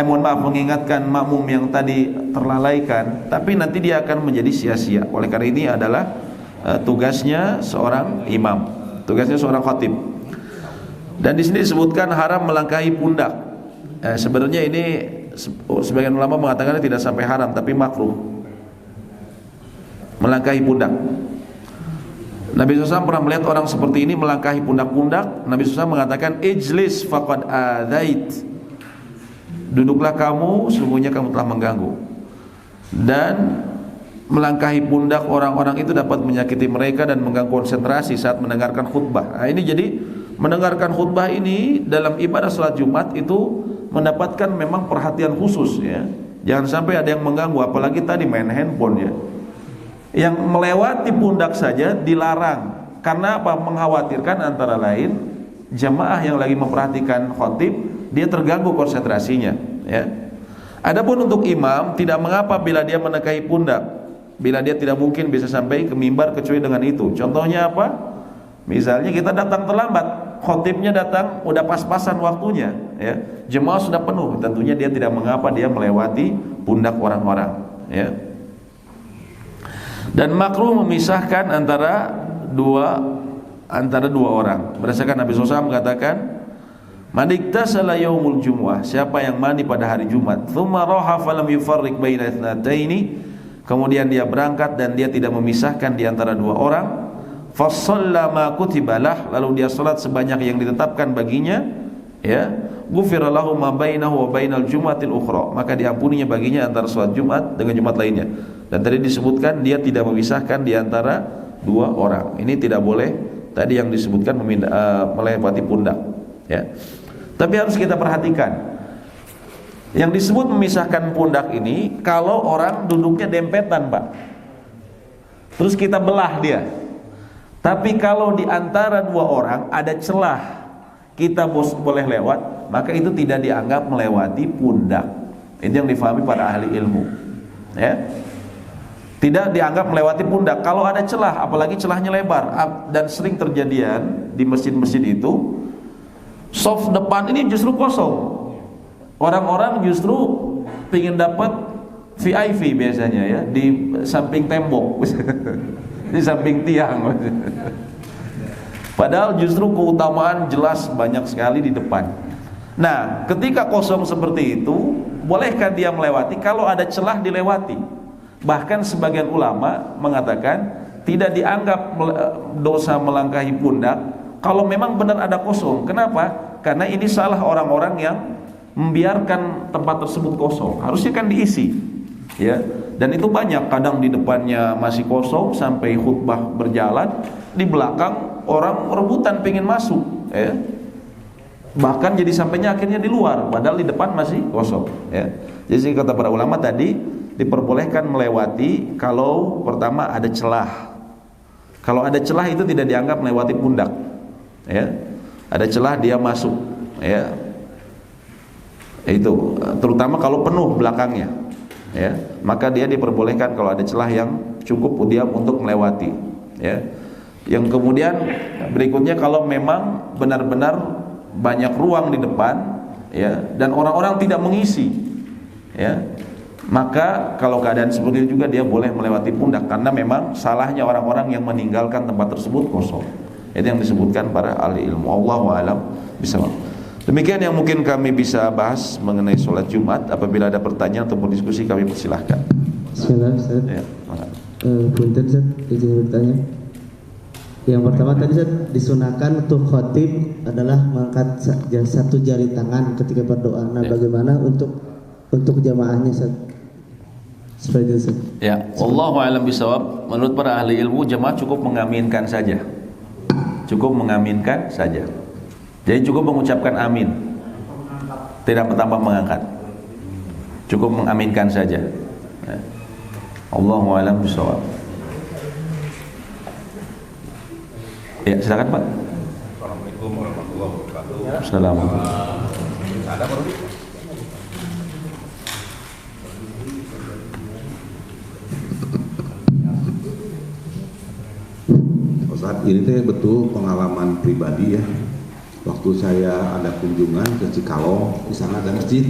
Mohon maaf, mengingatkan makmum yang tadi terlalaikan, tapi nanti dia akan menjadi sia-sia. Oleh karena ini adalah tugasnya seorang imam, tugasnya seorang khatib. Dan di sini disebutkan haram melangkahi pundak. Sebenarnya ini sebagian ulama mengatakan tidak sampai haram, tapi makruh melangkahi pundak. Nabi SAW pernah melihat orang seperti ini melangkahi pundak-pundak. Nabi SAW mengatakan, ijlis faqad adzait, duduklah kamu, sesungguhnya kamu telah mengganggu. Dan melangkahi pundak orang-orang itu dapat menyakiti mereka dan mengganggu konsentrasi saat mendengarkan khutbah. Nah, ini jadi mendengarkan khutbah ini dalam ibadah salat Jumat itu mendapatkan memang perhatian khusus, ya. Jangan sampai ada yang mengganggu, apalagi tadi main handphone, ya. Yang melewati pundak saja dilarang. Karena apa? Mengkhawatirkan antara lain jamaah yang lagi memperhatikan khotib, dia terganggu konsentrasinya, ya. Adapun untuk imam tidak mengapa bila dia menekahi pundak, bila dia tidak mungkin bisa sampai ke mimbar kecuali dengan itu. Contohnya apa? Misalnya kita datang terlambat, khotibnya datang udah pas-pasan waktunya, ya. Jemaah sudah penuh, tentunya dia tidak mengapa dia melewati pundak orang-orang, ya. Dan makruh memisahkan antara dua orang. Berdasarkan Nabi SAW mengatakan, man iktasala yaumul jumu'ah, siapa yang mandi pada hari Jumat, thumma raha falam yufarriq baina ithnataini, kemudian dia berangkat dan dia tidak memisahkan di antara dua orang, fa shalla ma kutibalah, lalu dia salat sebanyak yang ditetapkan baginya, ya, ghufira lahu ma bainahu wa bainal jumu'atil ukhra, maka diampuninya baginya antara salat Jumat dengan Jumat lainnya. Dan tadi disebutkan dia tidak memisahkan di antara dua orang. Ini tidak boleh tadi yang disebutkan melewati pundak, ya. Tapi harus kita perhatikan, yang disebut memisahkan pundak ini kalau orang duduknya dempetan, Pak, terus kita belah dia. Tapi kalau di antara dua orang ada celah, kita boleh lewat, maka itu tidak dianggap melewati pundak. Itu yang difahami para ahli ilmu, ya. Tidak dianggap melewati pundak kalau ada celah, apalagi celahnya lebar. Dan sering terjadian di masjid-masjid itu, soft depan ini justru kosong. Orang-orang justru ingin dapat VIP biasanya, ya, di samping tembok, di samping tiang. Padahal justru keutamaan jelas banyak sekali di depan. Nah, ketika kosong seperti itu, bolehkah dia melewati? Kalau ada celah dilewati. Bahkan sebagian ulama mengatakan tidak dianggap dosa melangkahi pundak kalau memang benar ada kosong. Kenapa? Karena ini salah orang-orang yang membiarkan tempat tersebut kosong. Harusnya kan diisi, ya. Dan itu banyak, kadang di depannya masih kosong sampai khutbah berjalan, di belakang orang rebutan pengen masuk, ya. Bahkan jadi sampainya akhirnya di luar, padahal di depan masih kosong, ya. Jadi kata para ulama tadi, diperbolehkan melewati kalau pertama ada celah. Kalau ada celah itu tidak dianggap melewati pundak, ya. Ada celah dia masuk, ya. Itu terutama kalau penuh belakangnya, ya, maka dia diperbolehkan kalau ada celah yang cukup dia untuk melewati, ya. Yang kemudian berikutnya kalau memang benar-benar banyak ruang di depan, ya, dan orang-orang tidak mengisi, ya, maka kalau keadaan seperti itu juga dia boleh melewati pundak, karena memang salahnya orang-orang yang meninggalkan tempat tersebut kosong. Itu yang disebutkan para ahli ilmu. Allahu a'lam bishawab. Demikian yang mungkin kami bisa bahas mengenai sholat Jumat. Apabila ada pertanyaan ataupun diskusi kami persilahkan. Bismillah, Ustaz. Ya, Punten, Ustaz, izin bertanya. Yang pertama tadi disunahkan untuk khotib adalah mengangkat satu jari tangan ketika berdoa. Nah, bagaimana untuk jamaahnya seperti itu? Ya, wallahu a'lam bishawab. Menurut para ahli ilmu, jemaah cukup mengaminkan saja. Cukup mengaminkan saja. Jadi cukup mengucapkan amin. Tidak bertambah mengangkat. Cukup mengaminkan saja. Ya. Allahu a'lam bishawab. Ya, silakan Pak. Assalamualaikum warahmatullahi wabarakatuh. Assalamualaikum. Ada baru? Ustaz, ini teh betul pengalaman pribadi ya. Waktu saya ada kunjungan ke Cikalong, di sana ada masjid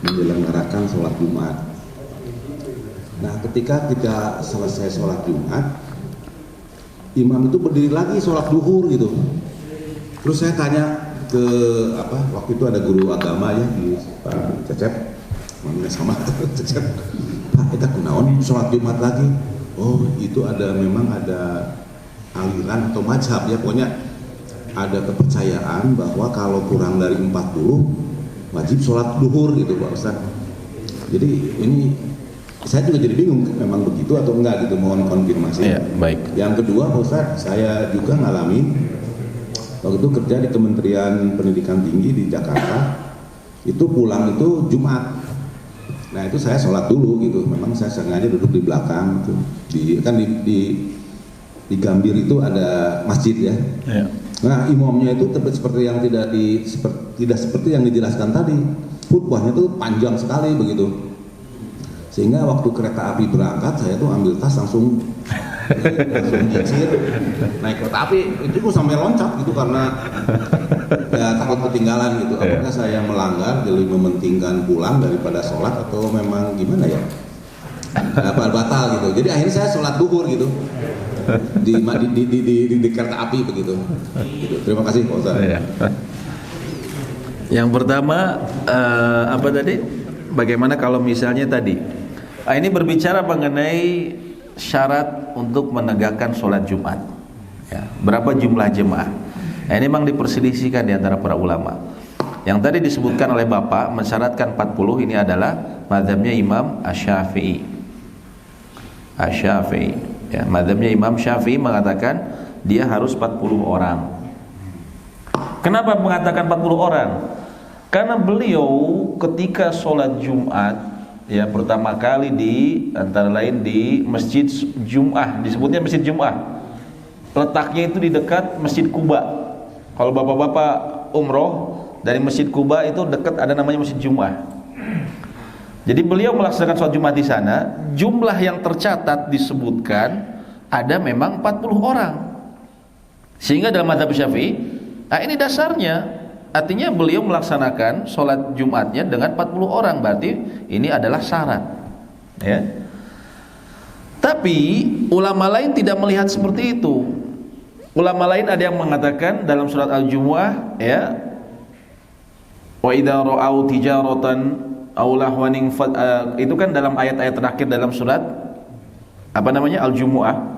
menyelenggarakan sholat Jumat. Nah, ketika kita selesai sholat Jumat, imam itu berdiri lagi sholat duhur gitu. Terus saya tanya ke waktu itu ada guru agama ya di Pak Cecep, namanya sama Cecep. Pak, kita kunaon sholat Jumat lagi? Oh, itu memang ada aliran atau mazhab ya, pokoknya ada kepercayaan bahwa kalau kurang dari 40 wajib sholat duhur gitu Pak Ustaz. Jadi ini saya juga jadi bingung, memang begitu atau enggak gitu, mohon konfirmasi. Ya, baik. Yang kedua Pak Ustaz, saya juga ngalami waktu itu kerja di Kementerian Pendidikan Tinggi di Jakarta, itu pulang itu Jumat. Nah itu saya sholat dulu gitu, memang saya sengaja duduk di belakang gitu. Di Gambir itu ada masjid ya. Ya. Nah imamnya itu seperti yang tidak seperti yang dijelaskan tadi, khutbahnya itu panjang sekali begitu. Sehingga waktu kereta api berangkat, saya tuh ambil tas langsung nyicir naik kereta api, itu gue sampai loncat gitu karena ya takut ketinggalan gitu. Apakah saya melanggar, jadi mementingkan pulang daripada sholat atau memang gimana ya? Batal gitu. Jadi akhirnya saya sholat duhur gitu di kereta api begitu. Gitu. Terima kasih Pak Ustaz. Yang pertama apa tadi? Bagaimana kalau misalnya tadi? Ini berbicara mengenai syarat untuk menegakkan sholat Jumat. Ya, berapa jumlah jemaah? Ini memang diperselisihkan di antara para ulama. Yang tadi disebutkan oleh Bapak mensyaratkan 40, ini adalah mazhabnya Imam Asy-Syafi'i. Ya, mazhabnya Imam Syafi'i mengatakan dia harus 40 orang. Kenapa mengatakan 40 orang? Karena beliau ketika sholat Jumat ya pertama kali di antara lain di Masjid Jum'ah, disebutnya Masjid Jum'ah. Letaknya itu di dekat Masjid Kuba. Kalau bapak-bapak umroh dari Masjid Kuba itu dekat ada namanya Masjid Jum'ah. Jadi beliau melaksanakan sholat Jumat di sana. Jumlah yang tercatat disebutkan ada memang 40 orang. Sehingga dalam mazhab Syafi'i, ini dasarnya. Artinya beliau melaksanakan sholat Jumatnya dengan 40 orang, berarti ini adalah syarat. Ya. Tapi ulama lain tidak melihat seperti itu. Ulama lain ada yang mengatakan dalam surat Al-Jumu'ah, ya, wa idza ra'au tijaratan aw lahwan, itu kan dalam ayat-ayat terakhir dalam surat Al-Jumu'ah.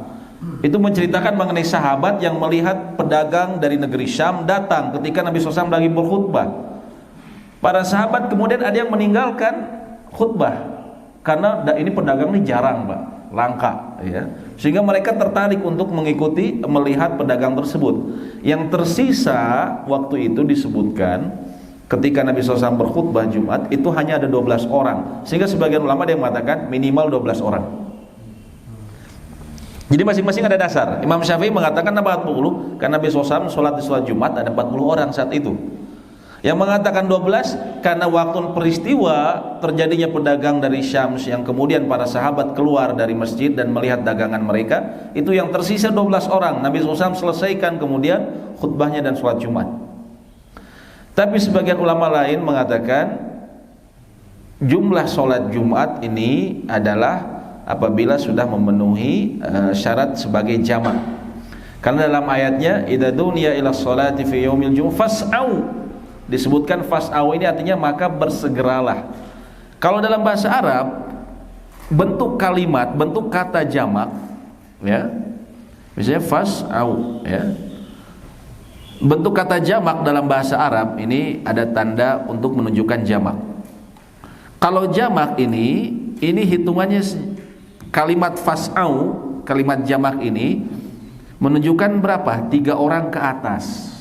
Itu menceritakan mengenai sahabat yang melihat pedagang dari negeri Syam datang ketika Nabi SAW lagi berkhutbah. Para sahabat kemudian ada yang meninggalkan khutbah karena ini pedagang ini jarang Pak, langka ya. Sehingga mereka tertarik untuk mengikuti melihat pedagang tersebut. Yang tersisa waktu itu disebutkan ketika Nabi SAW berkhutbah Jumat itu hanya ada 12 orang. Sehingga sebagian ulama dia mengatakan minimal 12 orang. Jadi masing-masing ada dasar. Imam Syafi'i mengatakan 40 karena Nabi SAW sholat di sholat Jumat ada 40 orang saat itu. Yang mengatakan 12 karena waktu peristiwa terjadinya pedagang dari Syam yang kemudian para sahabat keluar dari masjid dan melihat dagangan mereka, itu yang tersisa 12 orang. Nabi SAW selesaikan kemudian khutbahnya dan sholat Jumat. Tapi sebagian ulama lain mengatakan jumlah sholat Jumat ini adalah apabila sudah memenuhi syarat sebagai jamak. Karena dalam ayatnya idza dunya ila sholati fi yaumil jumu'ah fas'au, disebutkan fas'au ini artinya maka bersegeralah. Kalau dalam bahasa Arab bentuk kalimat, bentuk kata jamak ya, Misalnya fas'au, ya. Bentuk kata jamak dalam bahasa Arab ini ada tanda untuk menunjukkan jamak. Kalau jamak ini hitungannya kalimat fas'au, kalimat jamak ini menunjukkan berapa? 3 orang ke atas.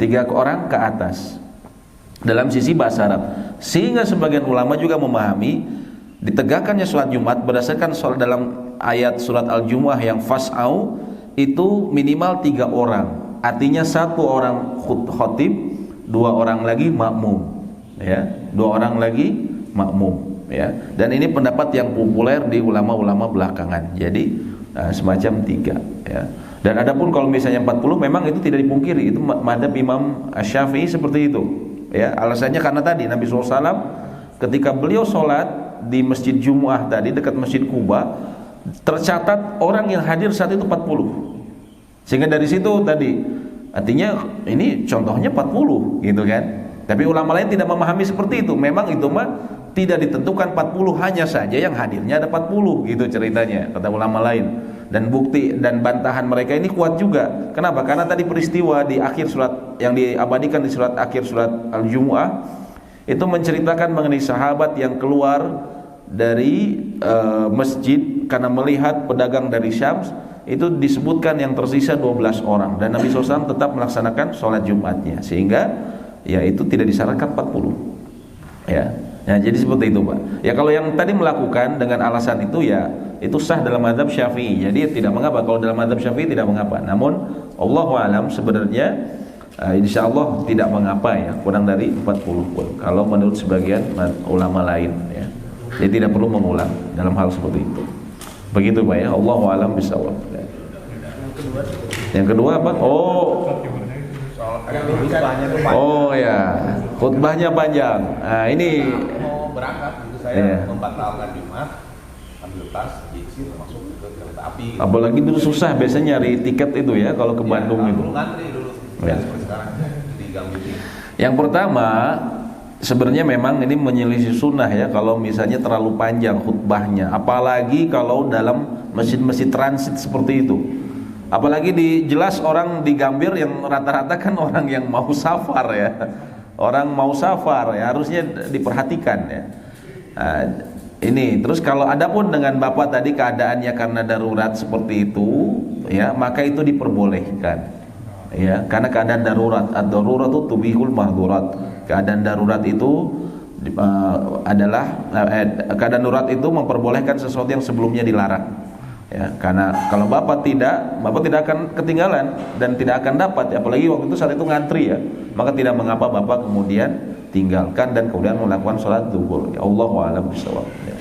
3 orang ke atas dalam sisi bahasa Arab. Sehingga sebagian ulama juga memahami ditegakkannya sholat Jumat berdasarkan sholat dalam ayat surat Al-Jumu'ah yang fas'au itu minimal 3 orang. Artinya 1 orang khotib, 2 orang lagi makmum, ya, 2 orang lagi makmum, ya. Dan ini pendapat yang populer di ulama-ulama belakangan. Jadi semacam 3, ya. Dan adapun kalau misalnya 40 memang itu tidak dipungkiri, itu mazhab Imam Syafi'i seperti itu, ya. Alasannya karena tadi Nabi SAW ketika beliau sholat di Masjid Jumu'ah tadi dekat Masjid Kuba, tercatat orang yang hadir saat itu 40. Sehingga dari situ tadi artinya ini contohnya 40 gitu kan. Tapi ulama lain tidak memahami seperti itu. Memang itu mah tidak ditentukan 40, hanya saja yang hadirnya ada 40 gitu ceritanya kata ulama lain. Dan bukti dan bantahan mereka ini kuat juga. Kenapa? Karena tadi peristiwa di akhir surat yang diabadikan di surat akhir surat Al-Jumu'ah itu menceritakan mengenai sahabat yang keluar dari masjid karena melihat pedagang dari Syams. Itu disebutkan yang tersisa 12 orang dan Nabi SAW tetap melaksanakan sholat Jumatnya, sehingga ya itu tidak disarankan 40, ya. Nah, jadi seperti itu, Pak. Ya kalau yang tadi melakukan dengan alasan itu ya itu sah dalam mazhab Syafi'i. Jadi tidak mengapa kalau dalam mazhab Syafi'i, tidak mengapa. Namun Allahu a'lam sebenarnya insya Allah tidak mengapa ya kurang dari 40 pun kalau menurut sebagian ulama lain, ya. Jadi tidak perlu mengulang dalam hal seperti itu. Begitu Pak ya, Allahu a'lam bishawab. Yang kedua apa? Oh ya, khutbahnya panjang. Nah ini mau berangkat itu saya membatalkan Jumat, ambil tas, diisi masuk ke kereta api. Apalagi dulu susah biasanya nyari tiket itu ya kalau ke Bandung itu. Ngantri dulu. Ya. Seperti sekarang di Gang Budi. Yang pertama sebenarnya memang ini menyelisih sunnah ya kalau misalnya terlalu panjang khutbahnya, apalagi kalau dalam masjid-masjid transit seperti itu. Apalagi jelas orang di Gambir yang rata-rata kan orang yang mau safar ya. Orang mau safar ya harusnya diperhatikan ya. Nah, ini terus kalau ada pun dengan Bapak tadi keadaannya karena darurat seperti itu ya, maka itu diperbolehkan. Ya, karena keadaan darurat, ad-darurat itu tubihul mahdurat. Keadaan darurat itu adalah keadaan darurat itu memperbolehkan sesuatu yang sebelumnya dilarang. Ya, karena kalau Bapak tidak akan ketinggalan dan tidak akan dapat, apalagi waktu itu saat itu ngantri ya, maka tidak mengapa Bapak kemudian tinggalkan dan kemudian melakukan sholat zuhur. Ya, Allahu a'lam bishawab. Ya.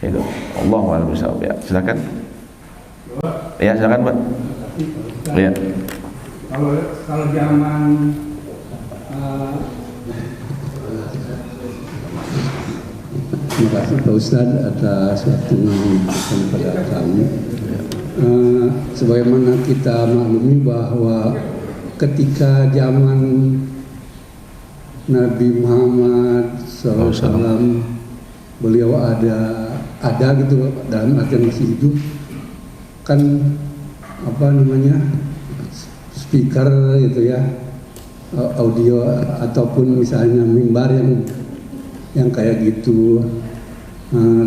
Itu Allahu a'lam bishawab. Ya, silakan. Ya, silakan Pak. Ya. Kalau zaman terima kasih Pak Ustadz atas waktu yang diberikan kepada kami. Sebagaimana kita maklumi bahwa ketika zaman Nabi Muhammad SAW beliau ada gitu dalam artian masih hidup kan speaker gitu ya, audio ataupun misalnya mimbar yang kayak gitu,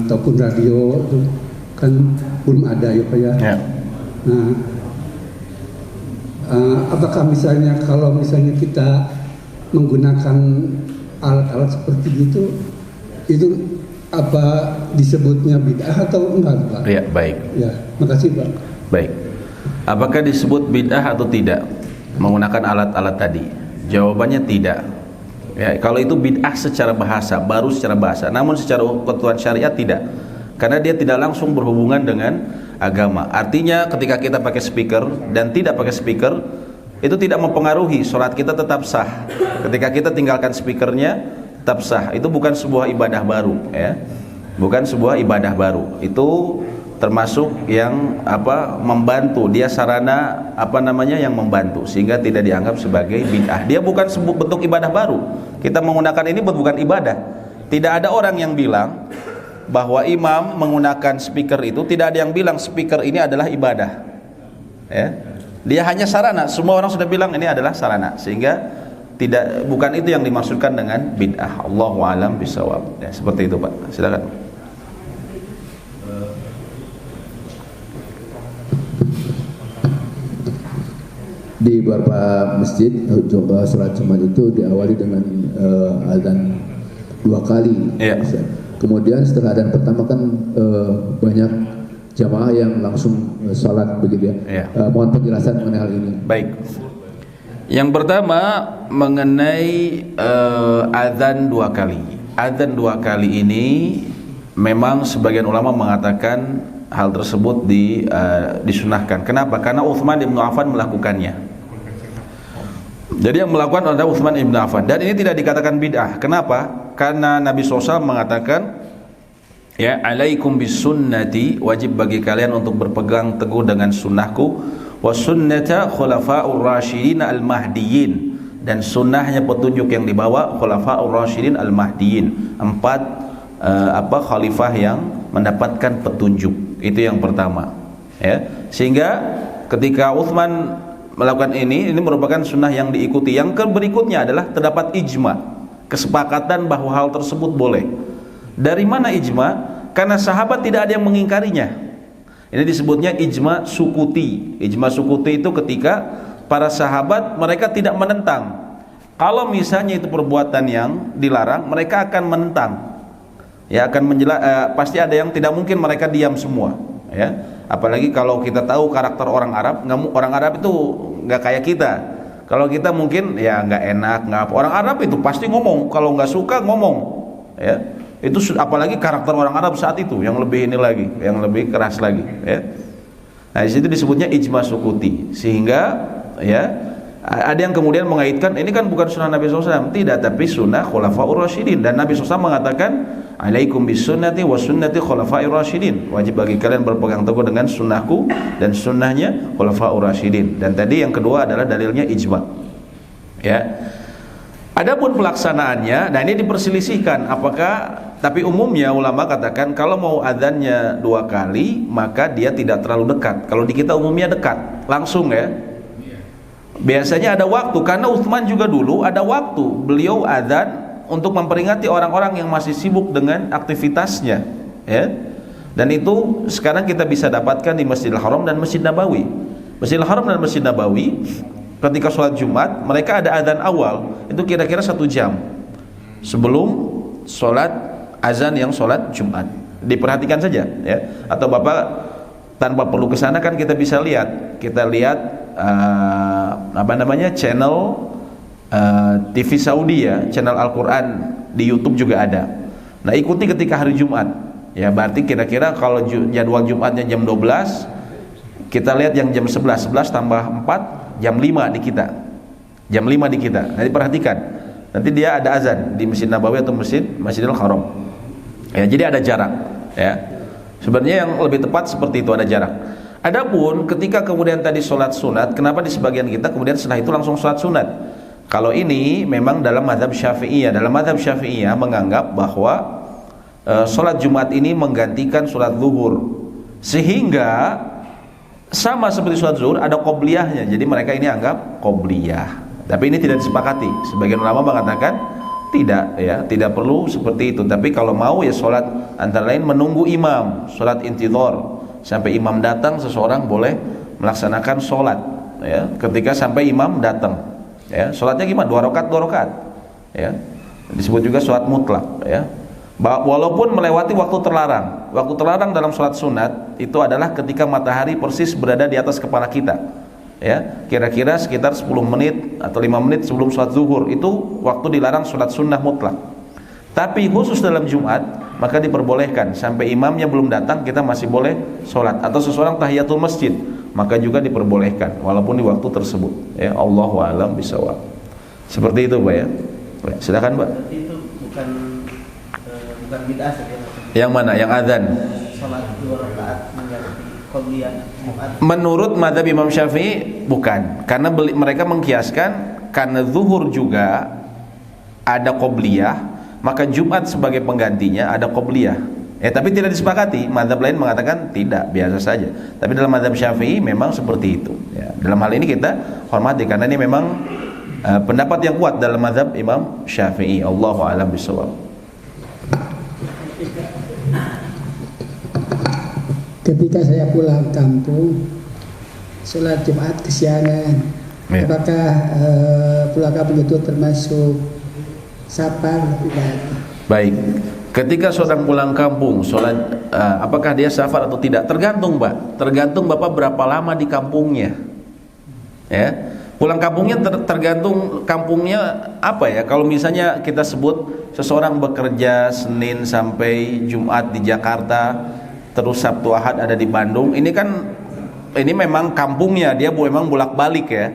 ataupun radio itu kan belum ada ya Pak ya. Ya. Nah, apakah misalnya kalau misalnya kita menggunakan alat-alat seperti itu apa disebutnya bid'ah atau enggak Pak? Ya, baik. Ya, makasih Pak. Baik. Apakah disebut bid'ah atau tidak menggunakan alat-alat tadi? Jawabannya tidak. Ya, kalau itu bid'ah secara bahasa, baru secara bahasa. Namun secara ketentuan syariat tidak. Karena dia tidak langsung berhubungan dengan agama. Artinya ketika kita pakai speaker dan tidak pakai speaker, itu tidak mempengaruhi, sholat kita tetap sah. Ketika kita tinggalkan speakernya, tetap sah. Itu bukan sebuah ibadah baru, ya. Bukan sebuah ibadah baru. Itu termasuk yang membantu, dia sarana yang membantu, sehingga tidak dianggap sebagai bid'ah. Dia bukan bentuk ibadah baru. Kita menggunakan ini bukan ibadah. Tidak ada orang yang bilang bahwa imam menggunakan speaker itu, tidak ada yang bilang speaker ini adalah ibadah. ya. Dia hanya sarana, semua orang sudah bilang ini adalah sarana, sehingga bukan itu yang dimaksudkan dengan bid'ah. Allahu a'lam bishawab. Ya, seperti itu Pak. Silakan. Di beberapa masjid sholat Jumat itu diawali dengan azan 2 kali. Iya. Kemudian setelah azan pertama kan banyak jamaah yang langsung sholat begitu ya. Iya. Mohon penjelasan mengenai hal ini. Baik. Yang pertama mengenai azan 2 kali. Azan 2 kali ini memang sebagian ulama mengatakan hal tersebut disunahkan. Kenapa? Karena Utsman bin Affan melakukannya. Jadi yang melakukan adalah Utsman bin Affan, dan ini tidak dikatakan bid'ah. Kenapa? Karena Nabi SAW mengatakan, ya, alaikum bisunnati, wajib bagi kalian untuk berpegang teguh dengan sunnahku, wa sunnata khulafaur rasyidin al-mahdiyyin, dan sunnahnya petunjuk yang dibawa khulafaur rasyidin al-mahdiyyin, 4 khalifah yang mendapatkan petunjuk. Itu yang pertama, ya. Sehingga ketika Utsman melakukan ini merupakan sunnah yang diikuti. Yang berikutnya adalah terdapat ijma, kesepakatan bahwa hal tersebut boleh. Dari mana ijma? Karena sahabat tidak ada yang mengingkarinya. Ini disebutnya ijma sukuti. Ijma sukuti itu ketika para sahabat mereka tidak menentang. Kalau misalnya itu perbuatan yang dilarang, mereka akan menentang. Ya, akan pasti ada yang tidak mungkin mereka diam semua, ya. Apalagi kalau kita tahu karakter orang Arab, orang Arab itu nggak kayak kita. Kalau kita mungkin ya nggak enak, nggak apa. Orang Arab itu pasti ngomong, kalau nggak suka ngomong, ya. Itu apalagi karakter orang Arab saat itu yang lebih ini lagi, yang lebih keras lagi, ya. Nah, di situ disebutnya ijma sukuti. Sehingga ya ada yang kemudian mengaitkan ini kan bukan sunnah Nabi SAW. Tidak, tapi sunnah khulafaur rasyidin. Dan Nabi SAW mengatakan, alaikum bisunnati wa sunnati khulafair rasyidin, wajib bagi kalian berpegang teguh dengan sunnahku dan sunnahnya khulafaur rasyidin. Dan tadi yang kedua adalah dalilnya ijma, ya. Adapun pelaksanaannya, nah ini diperselisihkan apakah, tapi umumnya ulama katakan kalau mau adzannya 2 kali maka dia tidak terlalu dekat. Kalau di kita umumnya dekat, langsung, ya. Biasanya ada waktu, karena Utsman juga dulu ada waktu beliau adzan untuk memperingati orang-orang yang masih sibuk dengan aktivitasnya, ya. Dan itu sekarang kita bisa dapatkan di Masjidil Haram dan Masjid Nabawi. Masjidil Haram dan Masjid Nabawi ketika sholat Jumat mereka ada adzan awal, itu kira-kira 1 jam sebelum sholat azan yang sholat Jumat. Diperhatikan saja, ya. Atau Bapak tanpa perlu ke sana kan kita bisa lihat, channel TV Saudi, ya, channel Al-Quran di YouTube juga ada. Nah, ikuti ketika hari Jumat, ya. Berarti kira-kira kalau jadwal Jumatnya jam 12, kita lihat yang jam 11 tambah 4, jam 5 di kita. Jam 5 di kita. Nanti perhatikan. Nanti dia ada azan di Masjid Nabawi atau Masjidil Haram. Ya, jadi ada jarak, ya. Sebenarnya yang lebih tepat seperti itu, ada jarak. Adapun ketika kemudian tadi sholat sunat, kenapa di sebagian kita kemudian setelah itu langsung sholat sunat? Kalau ini memang dalam mazhab Syafi'iyah. Dalam mazhab Syafi'iyah menganggap bahwa sholat Jumat ini menggantikan sholat zuhur, sehingga sama seperti sholat zuhur ada qobliyahnya. Jadi mereka ini anggap qobliyah. Tapi ini tidak disepakati. Sebagian ulama mengatakan tidak, ya, tidak perlu seperti itu. Tapi kalau mau ya sholat antara lain menunggu imam, sholat intidhar sampai imam datang, seseorang boleh melaksanakan sholat, ya, ketika sampai imam datang. Ya, sholatnya gimana? 2 rakaat, ya. Disebut juga sholat mutlak, ya. Walaupun melewati waktu terlarang. Waktu terlarang dalam sholat sunat itu adalah ketika matahari persis berada di atas kepala kita, ya. Kira-kira sekitar 10 menit atau 5 menit sebelum sholat zuhur, itu waktu dilarang sholat sunnah mutlak. Tapi khusus dalam Jumat maka diperbolehkan sampai imamnya belum datang kita masih boleh sholat. Atau seseorang tahiyatul masjid maka juga diperbolehkan walaupun di waktu tersebut, ya. Allahu a'lam bishawab. Seperti itu, Pak, ya. Silakan, Pak. Itu bukan bid'ah saja. Yang mana? Yang azan. Salat 2 rakaat mengganti qobliyah Jumat. Menurut mazhab Imam Syafi'i bukan, karena mereka mengkiaskan karena zuhur juga ada qobliyah, maka Jumat sebagai penggantinya ada qobliyah. Tapi tidak disepakati. Mazhab lain mengatakan tidak, biasa saja. Tapi dalam mazhab Syafi'i memang seperti itu. Ya, dalam hal ini kita hormati karena ini memang pendapat yang kuat dalam mazhab Imam Syafi'i. Allahu a'lam bishawab. Ketika saya pulang kampung, sholat Jumat kesiangan, apakah pulang kampung itu termasuk safar? Baik, ketika seorang pulang kampung, sholat apakah dia safar atau tidak? Tergantung, Pak. Tergantung Bapak berapa lama di kampungnya. Ya, pulang kampungnya tergantung kampungnya apa ya. Kalau misalnya kita sebut seseorang bekerja Senin sampai Jumat di Jakarta, terus Sabtu Ahad ada di Bandung, ini memang kampungnya, dia memang bolak-balik ya.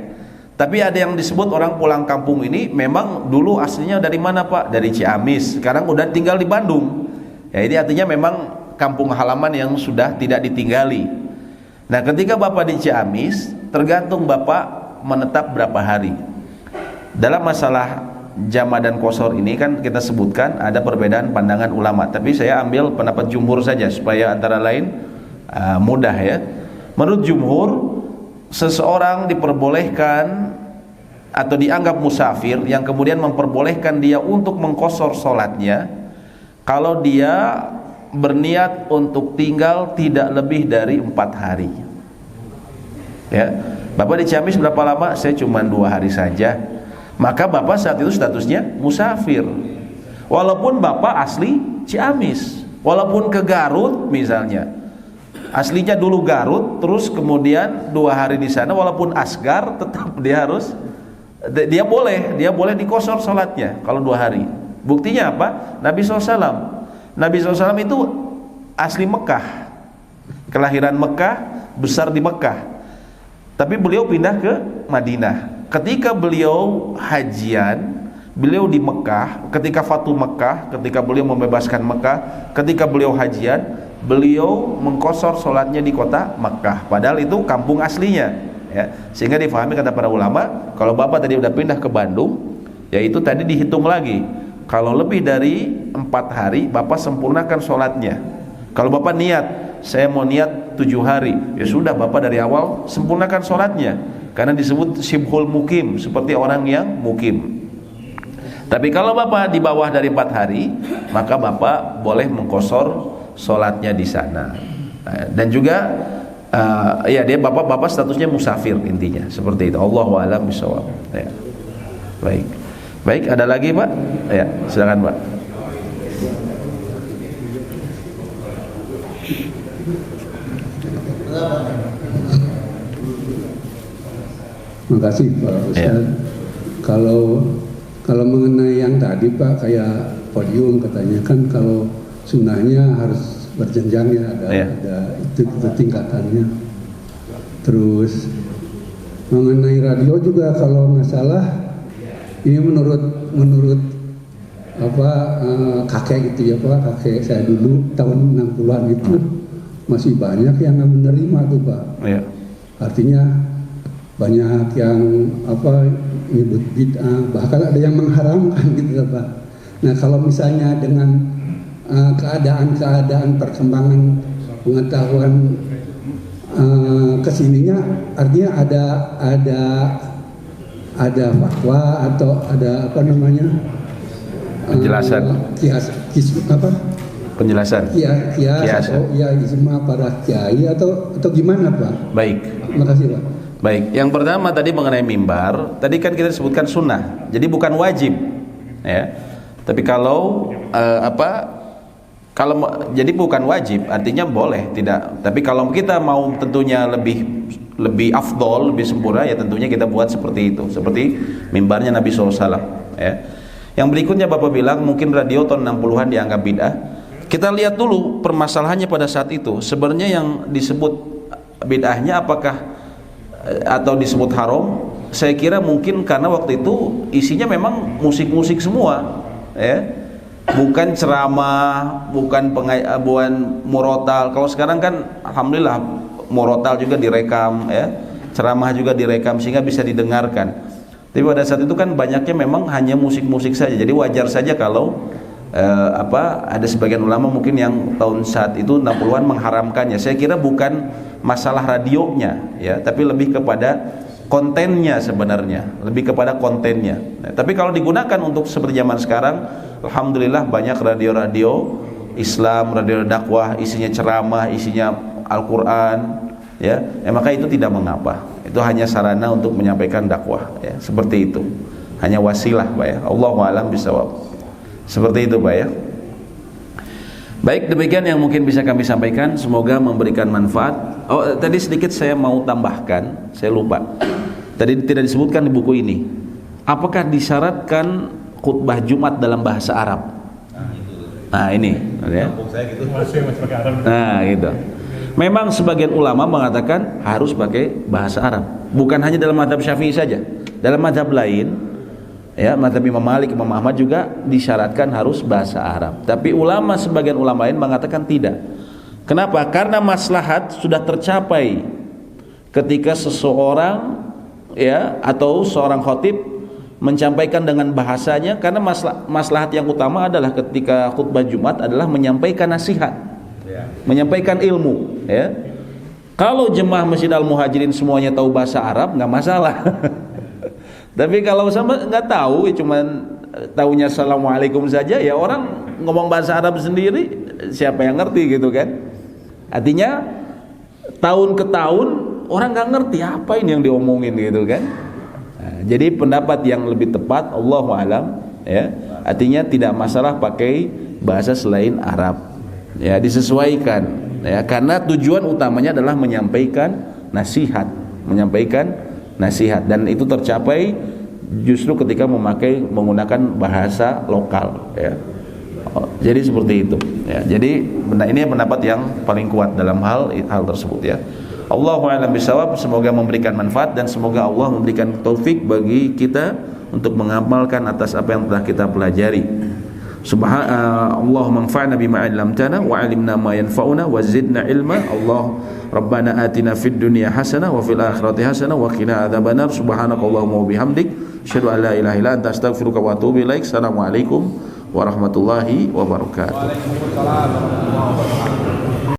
Tapi ada yang disebut orang pulang kampung ini memang dulu aslinya dari mana, Pak? Dari Ciamis, sekarang udah tinggal di Bandung. Ya, ini artinya memang kampung halaman yang sudah tidak ditinggali. Nah, ketika Bapak di Ciamis, tergantung Bapak menetap berapa hari. Dalam masalah jama' dan qashar ini kan kita sebutkan ada perbedaan pandangan ulama. Tapi saya ambil pendapat jumhur saja supaya antara lain mudah ya. Menurut jumhur, seseorang diperbolehkan atau dianggap musafir yang kemudian memperbolehkan dia untuk mengqashar sholatnya kalau dia berniat untuk tinggal tidak lebih dari 4 hari. Ya, Bapak di Ciamis berapa lama? Saya cuma 2 hari saja. Maka Bapak saat itu statusnya musafir. Walaupun Bapak asli Ciamis, walaupun ke Garut misalnya. Aslinya dulu Garut, terus kemudian 2 hari di sana, walaupun asgar, tetap dia boleh dikosor sholatnya kalau 2 hari. Buktinya apa? Nabi SAW itu asli Mekah, kelahiran Mekah, besar di Mekah. Tapi beliau pindah ke Madinah. Ketika beliau hajian, beliau di Mekah, ketika Fatu Mekah, ketika beliau membebaskan Mekah, ketika beliau hajian, beliau mengqashar sholatnya di kota Mekah, padahal itu kampung aslinya ya. Sehingga difahami kata para ulama, kalau Bapak tadi udah pindah ke Bandung, yaitu tadi dihitung lagi, kalau lebih dari 4 hari Bapak sempurnakan sholatnya. Kalau Bapak niat, saya mau niat 7 hari, ya sudah Bapak dari awal sempurnakan sholatnya, karena disebut syibhul mukim, seperti orang yang mukim. Tapi kalau Bapak di bawah dari 4 hari, maka Bapak boleh mengqashar sholatnya di sana. Dan juga ya dia bapak statusnya musafir intinya seperti itu. Allahu a'lam bishawab. Ya. Baik, ada lagi Pak? Ya, silakan Pak. Terima kasih Pak Ustaz. Ya. Kalau mengenai yang tadi Pak, kayak podium katanya kan kalau sunnahnya harus berjenjang ya, ada itu tingkatannya. Terus mengenai radio juga kalau nggak salah ini menurut kakek gitu ya Pak, kakek saya dulu tahun 60-an itu masih banyak yang nggak menerima tuh Pak. Ya. Artinya banyak yang nyebut bid'ah, bahkan ada yang mengharamkan gitu Pak. Nah kalau misalnya dengan keadaan perkembangan pengetahuan kesininya, artinya ada fatwa atau ada penjelasan penjelasan kias atau ijma para kiai atau gimana Pak? Baik, terima kasih Pak. Baik, yang pertama tadi mengenai mimbar, tadi kan kita sebutkan sunnah, jadi bukan wajib ya. Tapi kalau jadi bukan wajib, artinya boleh, tidak. Tapi kalau kita mau tentunya lebih afdol, lebih sempurna, ya tentunya kita buat seperti itu, seperti mimbarnya Nabi SAW ya. Yang berikutnya Bapak bilang mungkin radio tahun 60-an dianggap bid'ah. Kita lihat dulu permasalahannya pada saat itu. Sebenarnya yang disebut bid'ahnya apakah atau disebut haram? Saya kira mungkin karena waktu itu isinya memang musik-musik semua ya. Bukan ceramah, bukan bukan murotal. Kalau sekarang kan alhamdulillah murotal juga direkam ya, ceramah juga direkam sehingga bisa didengarkan. Tapi pada saat itu kan banyaknya memang hanya musik-musik saja. Jadi wajar saja kalau ada sebagian ulama mungkin yang tahun saat itu 60-an mengharamkannya. Saya kira bukan masalah radionya ya, tapi lebih kepada kontennya sebenarnya, lebih kepada kontennya. Nah, tapi kalau digunakan untuk seperti zaman sekarang, alhamdulillah banyak radio-radio Islam, radio dakwah, isinya ceramah, isinya Al-Qur'an ya. Maka itu tidak mengapa. Itu hanya sarana untuk menyampaikan dakwah ya, seperti itu. Hanya wasilah, Pak ya. Allahu a'lam bishawab. Seperti itu, Pak ya. Baik, demikian yang mungkin bisa kami sampaikan. Semoga memberikan manfaat. Oh, tadi sedikit saya mau tambahkan, saya lupa. Tadi tidak disebutkan di buku ini. Apakah disyaratkan khutbah Jumat dalam bahasa Arab? Nah, ini, ya. Nah, gitu. Memang sebagian ulama mengatakan harus pakai bahasa Arab. Bukan hanya dalam mazhab Syafi'i saja. Dalam mazhab lain, ya, mazhab Imam Malik, Imam Ahmad juga disyaratkan harus bahasa Arab. Tapi sebagian ulama lain mengatakan tidak. Kenapa? Karena maslahat sudah tercapai ketika seseorang ya atau seorang khatib menyampaikan dengan bahasanya, karena maslahat yang utama adalah ketika khutbah Jumat adalah menyampaikan nasihat, menyampaikan ilmu ya. Kalau jemaah Masjid Al-Muhajirin semuanya tahu bahasa Arab nggak masalah. Tapi kalau sama nggak tahu, ya cuman taunya assalamualaikum saja, ya orang ngomong bahasa Arab sendiri, siapa yang ngerti gitu kan? Artinya tahun ke tahun orang nggak ngerti apa ini yang diomongin gitu kan? Nah, jadi pendapat yang lebih tepat, Allahu a'lam, ya, artinya tidak masalah pakai bahasa selain Arab, ya, disesuaikan, ya, karena tujuan utamanya adalah menyampaikan nasihat, dan itu tercapai justru ketika menggunakan bahasa lokal ya. Jadi seperti itu ya. Jadi ini pendapat yang paling kuat dalam hal tersebut ya. Allahu a'lam bishawab. Semoga memberikan manfaat dan semoga Allah memberikan taufik bagi kita untuk mengamalkan atas apa yang telah kita pelajari. Allahumma anfa'na bima 'allamtana wa 'allimna ma yanfa'una wa zidna ilma. Rabbana atina fid dunya hasanah wa fil akhirati hasanah wa qina adzabannar. Subhanakallahumma wa bihamdik asyhadu an la ilaha illa anta astaghfiruka wa atubu ilaik. Assalamualaikum warahmatullahi wabarakatuh. Waalaikumsalam warahmatullahi wabarakatuh.